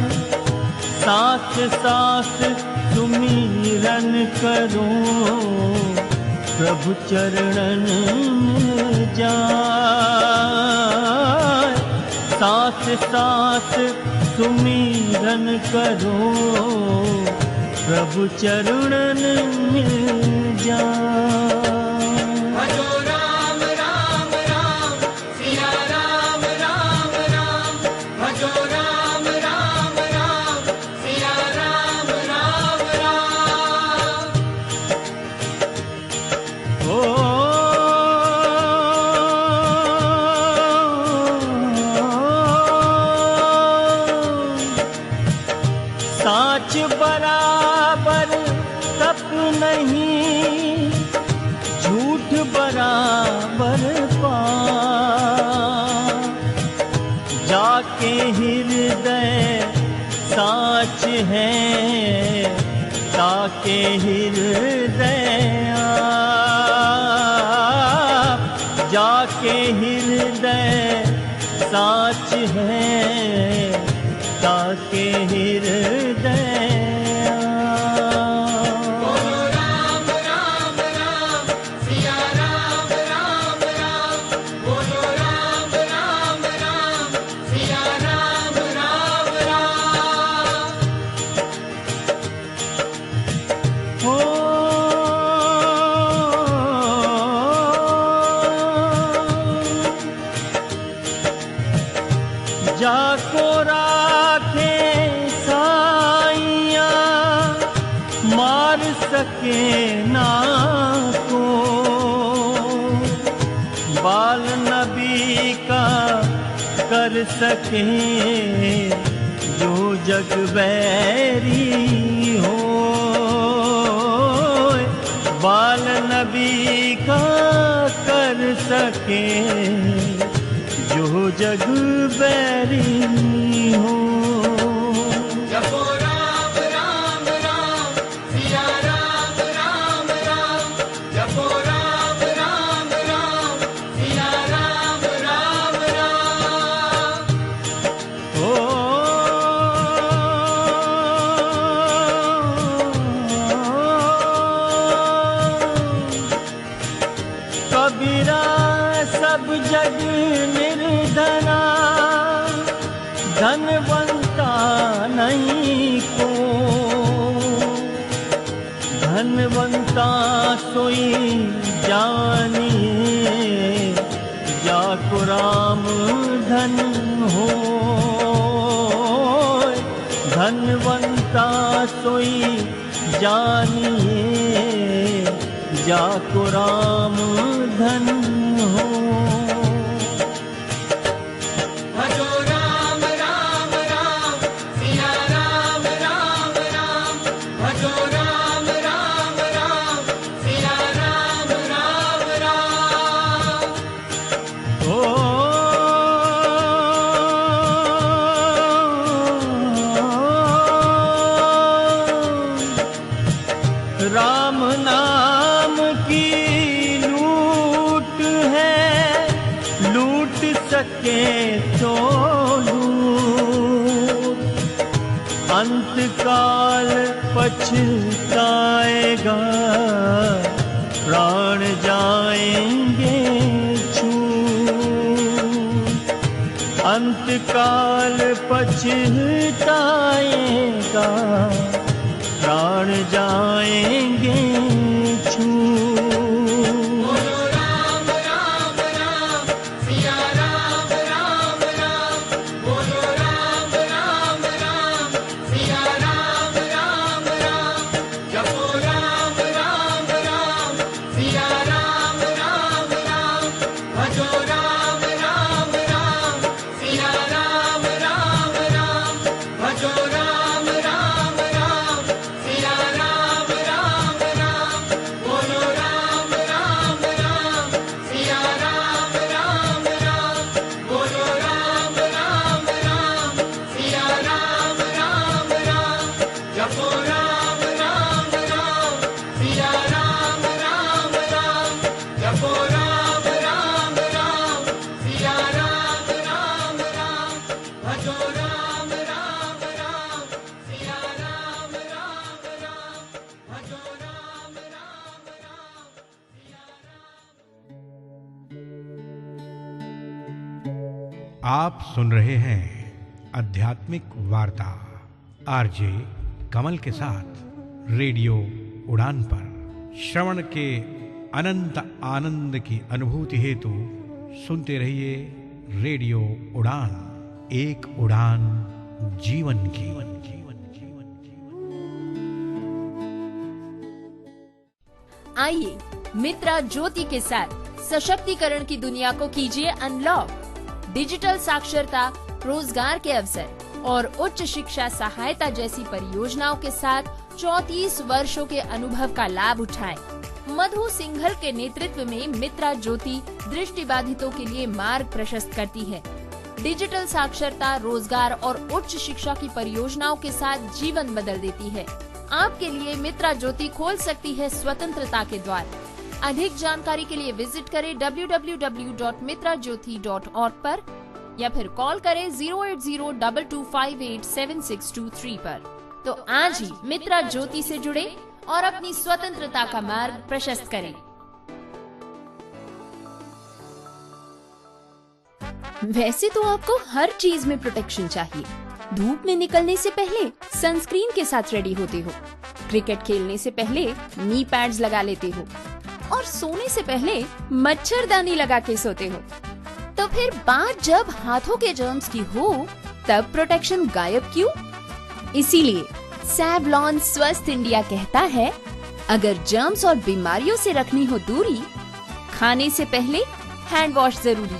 सांस सांस सुमिरन करो, प्रभु चरणन में जाए। सांस सांस सुमिरन करो, प्रभु चरणन में जाए। भजो राम राम राम सिया राम राम राम, भजो राम राम राम सिया राम राम राम। ओ साच बराबर तप नहीं, झूठ बराबर पाप, जाके हृदय साच है, ताके हृदय आप, जाके हृदय साच है, ताके हृदय बोलो राम राम राम सिया राम राम राम, बोलो राम राम राम सिया राम राम राम। हो जाको राखे साइया, मार सके ना को, बाल नबी का कर सके जो जग बैरी हो, बाल नबी का कर सके जो जग बैरी हो। जपो राम राम राम सिया राम राम राम, जपो राम राम राम सिया राम राम राम। ओ कबीरा सब जग निर्धना, धनवंता नहीं को, धनवंता सोई जानिए, जाको राम धन हो, धनवंता सोई जानिए जाको राम धन हो। भजो राम राम राम सिया राम राम राम भजो राम राम राम सिया राम राम राम। ओ राम नाम की लूट है, लूट सके तो लूट, अंत काल पछताएगा, प्राण जाएंगे छूट, अंत काल पछताएगा, प्राण जाएंगे छूट। बोलो राम राम राम सिया राम राम राम बोलो राम राम राम सिया राम राम राम जपो राम राम राम सिया राम राम राम भजो राम राम राम सिया राम राम राम भजो राम राम राम सिया राम राम राम बोलो राम राम राम सिया राम राम राम बोलो राम राम राम सिया राम राम राम जपो राम राम राम सिया राम राम राम जपो राम राम राम सिया राम राम राम भजो राम राम राम सिया राम राम राम भजो राम राम राम सिया राम। आप सुन रहे हैं आध्यात्मिक वार्ता आरजे कमल के साथ रेडियो उड़ान पर। श्रवण के अनंत आनंद की अनुभूति हेतु सुनते रहिए रेडियो उड़ान, एक उड़ान जीवन की। आइए मित्रा ज्योति के साथ सशक्तिकरण की दुनिया को कीजिए अनलॉक। डिजिटल साक्षरता, रोजगार के अवसर और उच्च शिक्षा सहायता जैसी परियोजनाओं के साथ 34 वर्षों के अनुभव का लाभ उठाएं। मधु सिंघल के नेतृत्व में मित्रा ज्योति दृष्टिबाधितों के लिए मार्ग प्रशस्त करती है। डिजिटल साक्षरता, रोजगार और उच्च शिक्षा की परियोजनाओं के साथ जीवन बदल देती है। आपके लिए मित्रा ज्योति खोल सकती है स्वतंत्रता के द्वार। अधिक जानकारी के लिए विजिट करें www.mitrajyoti.org पर या फिर कॉल करें 08022587623 पर। तो आज ही मित्रा ज्योति से जुड़े और अपनी स्वतंत्रता का मार्ग प्रशस्त करें। वैसे तो आपको हर चीज में प्रोटेक्शन चाहिए। धूप में निकलने से पहले सनस्क्रीन के साथ रेडी होते हो, क्रिकेट खेलने से पहले नी पैड्स लगा लेते हो और सोने से पहले मच्छरदानी लगा के सोते हो। तो फिर बात जब हाथों के जर्म्स की हो, तब प्रोटेक्शन गायब क्यों? इसीलिए सैवलॉन स्वस्थ इंडिया कहता है, अगर जर्म्स और बीमारियों से रखनी हो दूरी, खाने से पहले हैंड वॉश जरूरी।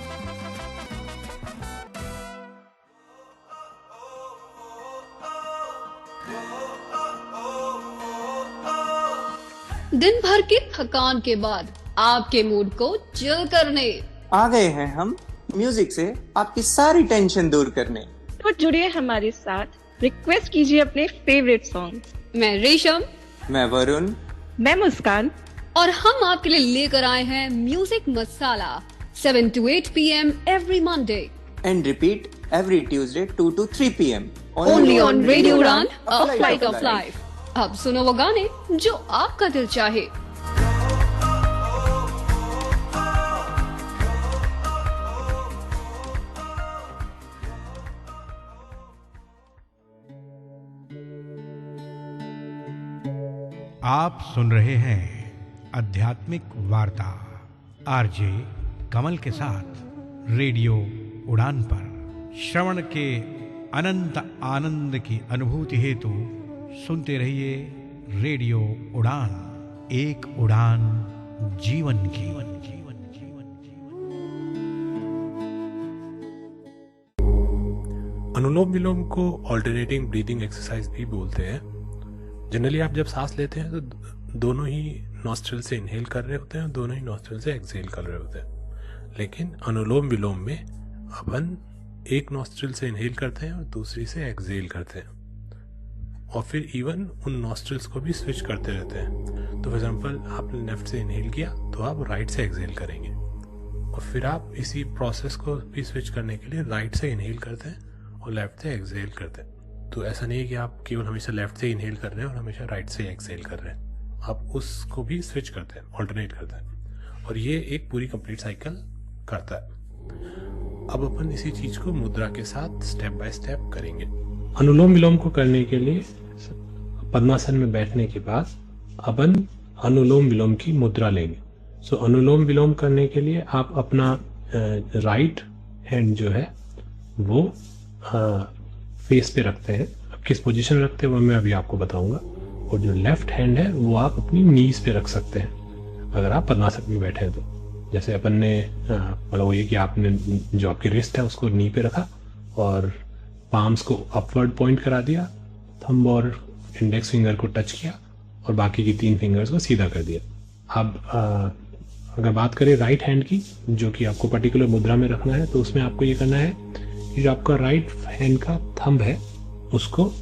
दिन भर की थकान के बाद आपके मूड को चिल करने आ गए हैं हम म्यूजिक से आपकी सारी टेंशन दूर करने। तो जुड़िए हमारे साथ, रिक्वेस्ट कीजिए अपने फेवरेट सॉन्ग। मैं रेशम, मैं वरुण, मैं मुस्कान और हम आपके लिए लेकर आए हैं music masala 7 to 8 PM every Monday and repeat every Tuesday 2 to 3 PM only on Radio Udan, a flight of life। अब सुनो वो गाने जो आपका दिल चाहे। आप सुन रहे हैं आध्यात्मिक वार्ता आरजे कमल के साथ रेडियो उड़ान पर। श्रवण के अनंत आनंद की अनुभूति हेतु सुनते रहिए रेडियो उड़ान, एक उड़ान जीवन की। अनुलोम विलोम को ऑल्टरनेटिंग ब्रीदिंग एक्सरसाइज भी बोलते हैं। जनरली आप जब सांस लेते हैं तो दोनों ही नॉस्ट्रल से इनहेल कर रहे होते हैं, दोनों ही नॉस्ट्रल से एक्सहेल कर रहे होते हैं। लेकिन अनुलोम विलोम में अपन एक नॉस्ट्रल से इनहेल करते हैं और दूसरी से एक्सहेल करते हैं, और फिर इवन उन नॉस्ट्रल्स को भी स्विच करते रहते हैं। तो फॉर एग्जांपल आपने लेफ्ट से इनहेल किया तो आप राइट से एक्सहेल करेंगे, और फिर आप इसी प्रोसेस को भी स्विच करने के लिए राइट से इनहेल करते हैं और लेफ्ट से एक्सहेल करते हैं। तो ऐसा नहीं है कि आप केवल हमेशा लेफ्ट से इनहेल कर रहे हैं और हमेशा राइट से एक्सहेल कर रहे हैं, आप उसको भी स्विच करते हैं, ऑल्टरनेट करते हैं, और ये एक पूरी कंप्लीट साइकिल करता है। अब अपन इसी चीज को मुद्रा के साथ स्टेप बाय स्टेप करेंगे। अनुलोम विलोम को करने के लिए पद्मासन में बैठने के बाद अपन अनुलोम विलोम की मुद्रा लेंगे। सो अनुलोम विलोम करने के लिए आप अपना राइट हैंड जो है वो फेस पे रखते हैं। अब किस पोजीशन में रखते हैं वो मैं अभी आपको बताऊंगा। और जो लेफ्ट हैंड है वो आप अपनी नीज पे रख सकते हैं अगर आप पद्मासन में बैठे हैं तो। जैसे अपन ने मतलब ये कि आपने जो आपकी रिस्ट है उसको नी पे रखा और पाम्स को अपवर्ड पॉइंट करा दिया, थंब और इंडेक्स फिंगर को टच किया और बाकी की 3 फिंगर्स को सीधा कर दिया। अब अगर बात करें राइट हैंड की जो कि आपको पर्टिकुलर मुद्रा में रखना है, तो उसमें आपको ये करना है कि जो आपका राइट हैंड का थंब है उसको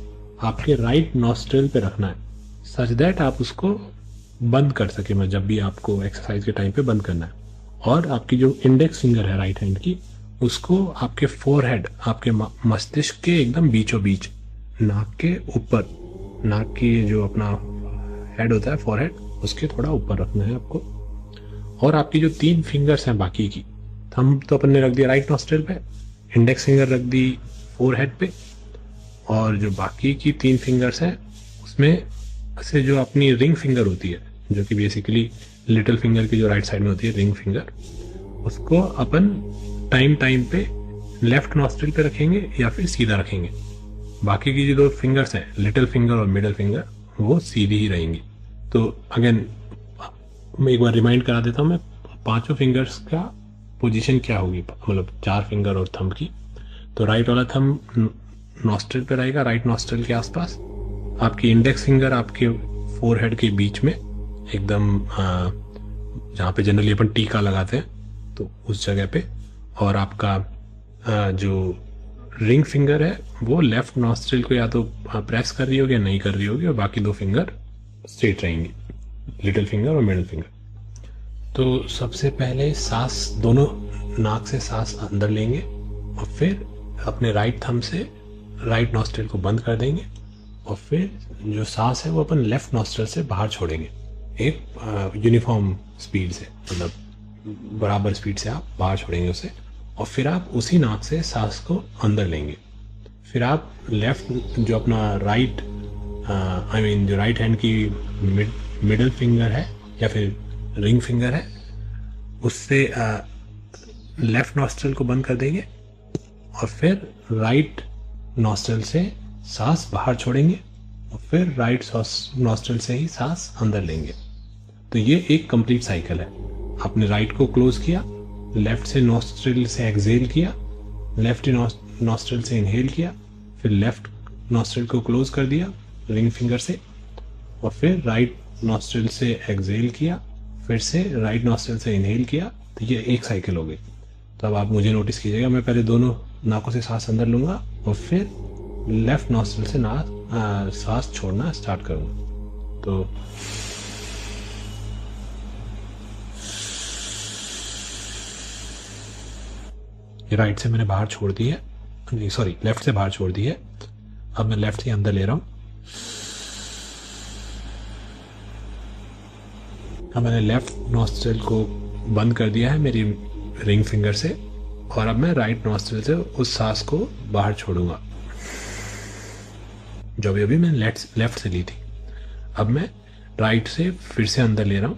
आपके राइट नॉस्ट्रिल पे रखना है, सच दैट आप उसको बंद कर सके, मतलब जब भी आपको एक्सरसाइज के टाइम पे बंद करना है। और आपकी जो इंडेक्स फिंगर है राइट हैंड की उसको आपके फोरहेड, आपके मस्तिष्क के एकदम बीचों बीच, नाक के ऊपर, नाक की जो अपना हेड होता है फोरहेड उसके थोड़ा ऊपर रखना है आपको। और आपकी जो 3 फिंगर्स हैं बाकी की, थंब तो अपन ने रख दिया राइट नॉस्ट्रिल पे, इंडेक्स फिंगर रख दी फोरहेड पे, और जो बाकी की 3 फिंगर्स हैं उसमें से जो अपनी रिंग फिंगर होती है जो कि बेसिकली लिटिल फिंगर की जो राइट साइड में होती है रिंग फिंगर, उसको अपन टाइम पे लेफ्ट नॉस्ट्रिल पे रखेंगे या फिर सीधा रखेंगे। बाकी की जो 2 फिंगर्स हैं लिटिल फिंगर और मिडिल फिंगर वो सीधी ही रहेंगी। तो अगेन मैं एक बार रिमाइंड करा देता हूँ मैं, 5 फिंगर्स का पोजीशन क्या होगी, मतलब 4 फिंगर और थंब की। तो राइट वाला थंब नॉस्ट्रिल पे रहेगा, राइट नॉस्ट्रिल के आसपास। आपकी इंडेक्स फिंगर आपके फोरहेड के बीच में एकदम जहाँ पे जनरली अपन टीका लगाते हैं तो उस जगह पे, और आपका जो रिंग फिंगर है वो लेफ्ट नॉस्ट्रिल को या तो प्रेस कर रही होगी या नहीं कर रही होगी, और बाकी 2 फिंगर स्ट्रेट रहेंगी, लिटिल फिंगर और मिडिल फिंगर। तो सबसे पहले सांस दोनों नाक से सांस अंदर लेंगे और फिर अपने राइट थंब से राइट नॉस्ट्रिल को बंद कर देंगे, और फिर जो सांस है वो अपन लेफ्ट नॉस्ट्रिल से बाहर छोड़ेंगे एक यूनिफॉर्म स्पीड से, मतलब बराबर स्पीड से आप बाहर छोड़ेंगे उसे, और फिर आप उसी नाक से सांस को अंदर लेंगे। फिर आप लेफ्ट जो अपना राइट जो राइट हैंड की मिडिल फिंगर है या फिर रिंग फिंगर है उससे लेफ्ट नॉस्ट्रिल को बंद कर देंगे, और फिर राइट नॉस्ट्रिल से सांस बाहर छोड़ेंगे, और फिर राइट नॉस्ट्रिल से ही सांस अंदर लेंगे। तो ये एक कंप्लीट साइकिल है। आपने राइट को क्लोज किया, लेफ्ट से नॉस्ट्रिल से एक्सहेल किया, लेफ्ट नॉस्ट्रिल से इनहेल किया, फिर लेफ्ट नॉस्ट्रिल को क्लोज कर दिया रिंग फिंगर से, और फिर राइट नॉस्ट्रिल से एक्सहेल किया, फिर से राइट नॉस्ट्रिल से इनहेल किया। तो ये एक साइकिल हो गई। तो अब आप मुझे नोटिस कीजिएगा, मैं पहले दोनों नाकों से सांस अंदर लूंगा और फिर लेफ्ट नॉस्ट्रिल से सांस छोड़ना स्टार्ट करूंगा। तो राइट से मैंने बाहर छोड़ दी है, नहीं सॉरी लेफ्ट से बाहर छोड़ दी है। अब मैं लेफ्ट से अंदर ले रहा हूं। अब मैंने लेफ्ट नॉस्ट्रिल को बंद कर दिया है मेरी रिंग फिंगर से, और अब मैं राइट नॉस्ट्रिल से उस सांस को बाहर छोड़ूंगा जो अभी मैंने लेफ्ट से ली थी। अब मैं राइट से फिर से अंदर ले रहा हूं,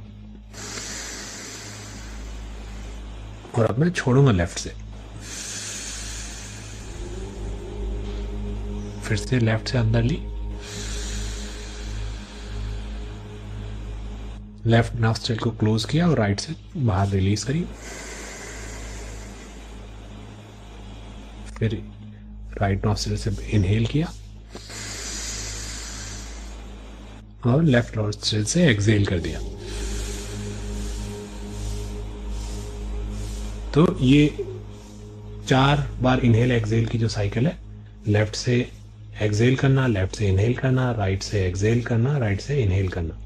और अब मैं छोड़ूंगा लेफ्ट से। फिर से लेफ्ट से अंदर ली, लेफ्ट नॉस्ट्रिल को क्लोज किया और राइट से बाहर रिलीज करी। फिर राइट नॉस्ट्रिल से इनहेल किया और लेफ्ट नॉस्ट्रिल से एक्सहेल कर दिया। तो ये 4 बार इनहेल एक्सहेल की जो साइकिल है, लेफ्ट से एक्सहेल करना, लेफ्ट से इनहेल करना, राइट से एक्सहेल करना, राइट से इनहेल करना,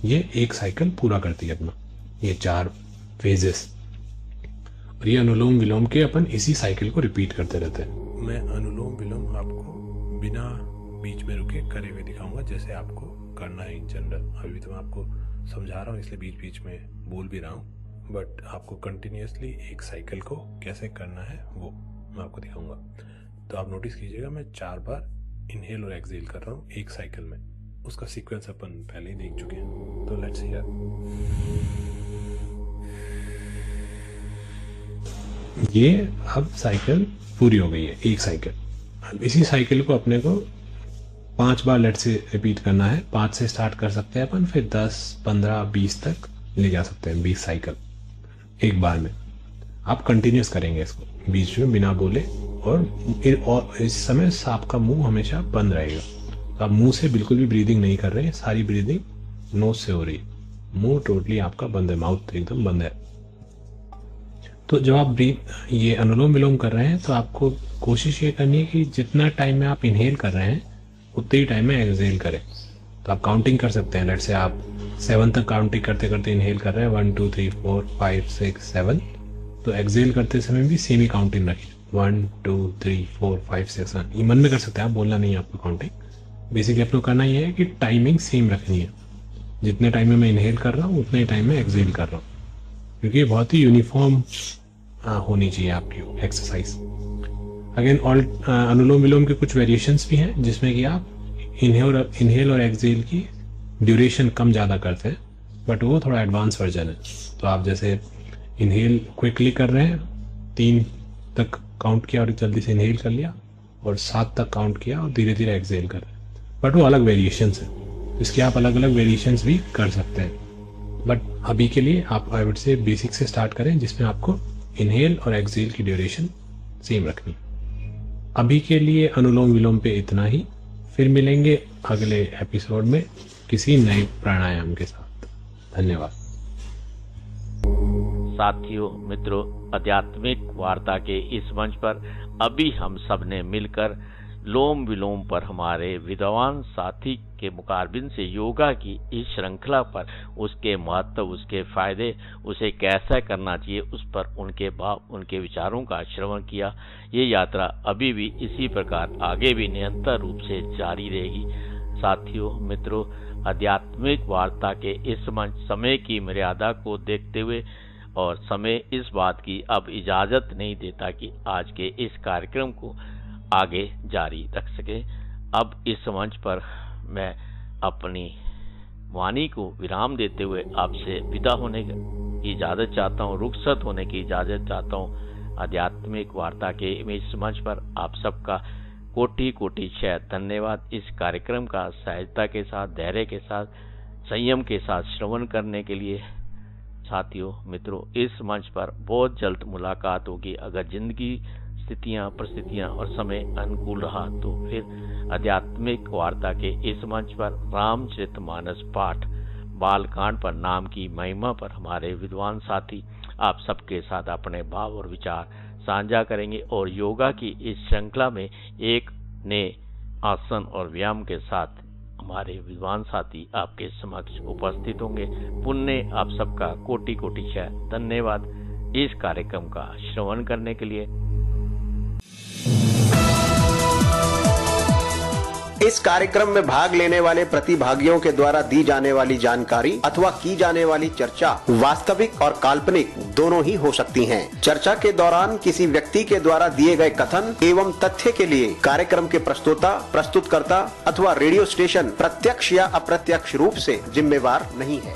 ये एक साइकिल पूरा करती है अपना, ये 4 फेजेस। और ये अनुलोम विलोम के अपन इसी साइकिल को रिपीट करते रहते हैं। मैं अनुलोम विलोम आपको बिना बीच में रुके करे हुए दिखाऊंगा, जैसे आपको करना है इन जनरल। अभी तो मैं आपको समझा रहा हूँ इसलिए बीच बीच में बोल भी रहा हूँ, बट आपको कंटिन्यूसली एक साइकिल को कैसे करना है वो मैं आपको दिखाऊंगा। तो आप नोटिस कीजिएगा, मैं 4 बार इनहेल और एक्सहेल कर रहा हूँ एक साइकिल में। उसका सीक्वेंस अपन पहले ही देख चुके हैं, तो लेट्स हियर। ये अब साइकिल पूरी हो गई है, एक साइकिल। अब इसी साइकिल को अपने को 5 बार लेट से रिपीट करना है। 5 से स्टार्ट कर सकते हैं अपन, फिर 10, 15, 20 तक ले जा सकते हैं, 20 साइकिल एक बार में। आप कंटिन्यूस करेंगे इसको बीच में बिना बोले, और इस समय आपका मुंह हमेशा बंद रहेगा। तो आप मुंह से बिल्कुल भी ब्रीदिंग नहीं कर रहे हैं, सारी ब्रीदिंग नोज से हो रही है, मुंह टोटली आपका बंद है, माउथ एकदम बंद है। तो जब आप ये अनुलोम विलोम कर रहे हैं तो आपको कोशिश ये करनी है कि जितना टाइम में आप इनहेल कर रहे हैं उतने ही टाइम में एक्सहेल करें। तो आप काउंटिंग कर सकते हैं, लेट्स से आप 7 तक काउंटिंग करते करते इनहेल कर रहे हैं, 1 2 3 4 5 6 7, तो एक्सहेल करते समय भी सेम ही काउंटिंग रखिए, 1 2 3 4 5 6 7। ये मन में कर सकते हैं आप, बोलना नहीं है आपको काउंटिंग। बेसिकली आपको करना ये है कि टाइमिंग सेम रखनी है, जितने टाइम में मैं इनहेल कर रहा हूँ उतने टाइम में एक्सहेल कर रहा हूँ, क्योंकि ये बहुत ही यूनिफॉर्म होनी चाहिए आपकी एक्सरसाइज। अगेन अनुलोम विलोम के कुछ वेरिएशंस भी हैं जिसमें कि आप इनहेल और एक्सहेल की ड्यूरेशन कम ज़्यादा करते हैं, बट वो थोड़ा एडवांस वर्जन है। तो आप जैसे इनहेल क्विकली कर रहे हैं, 3 तक काउंट किया और जल्दी से इनहेल कर लिया, और 7 तक काउंट किया और धीरे धीरे एक्सहेल कर रहे हैं, बट वो अलग वेरिएशंस हैं। इसके आप अलग अलग वेरिएशंस भी कर सकते हैं, बट अभी के लिए आप आई वुड से बेसिक से स्टार्ट करें, जिसमें आपको इनहेल और एक्सहेल की ड्यूरेशन सेम रखनी। अभी के लिए अनुलोम विलोम पे इतना ही, फिर मिलेंगे अगले एपिसोड में किसी नए प्राणायाम के साथ। धन्यवाद। साथियों, मित्रों, आध्यात्मिक वार्ता के इस मंच पर अभी हम सब ने मिलकर लोम विलोम पर हमारे विद्वान साथी के मुकाबिन से योगा की इस श्रृंखला पर, उसके महत्व, उसके फायदे, उसे कैसा करना चाहिए, उस पर उनके भाव, उनके विचारों का श्रवण किया। ये यात्रा अभी भी इसी प्रकार आगे भी निरंतर रूप से जारी रहेगी। साथियों, मित्रों, आध्यात्मिक वार्ता के इस मंच समय की मर्यादा को देखते हुए और समय इस बात की अब इजाजत नहीं देता कि आज के इस कार्यक्रम को आगे जारी रख सके। अब इस मंच पर मैं अपनी वाणी को विराम देते हुए आपसे विदा होने की इजाज़त चाहता हूँ, रुखसत होने की इजाज़त चाहता हूँ। आध्यात्मिक वार्ता के इस मंच पर आप सबका कोटि कोटि शय धन्यवाद। इस कार्यक्रम का सहजता के साथ, धैर्य के साथ, संयम के साथ श्रवण करने के लिए। साथियों, मित्रों, इस मंच पर बहुत जल्द मुलाकात होगी। अगर जिंदगी, स्थितियां, परिस्थितियां और समय अनुकूल रहा तो फिर आध्यात्मिक वार्ता के इस मंच पर रामचरितमानस पाठ बालकांड पर नाम की महिमा पर हमारे विद्वान साथी आप सबके साथ अपने भाव और विचार साझा करेंगे, और योगा की इस श्रृंखला में एक नए आसन और व्यायाम के साथ हमारे विद्वान साथी आपके समक्ष उपस्थित होंगे। पुण्य आप सबका कोटि कोटि शय धन्यवाद इस कार्यक्रम का श्रवण करने के लिए। इस कार्यक्रम में भाग लेने वाले प्रतिभागियों के द्वारा दी जाने वाली जानकारी अथवा की जाने वाली चर्चा वास्तविक और काल्पनिक दोनों ही हो सकती हैं। चर्चा के दौरान किसी व्यक्ति के द्वारा दिए गए कथन एवं तथ्य के लिए कार्यक्रम के प्रस्तोता, प्रस्तुतकर्ता अथवा रेडियो स्टेशन प्रत्यक्ष या अप्रत्यक्ष रूप से जिम्मेवार नहीं है।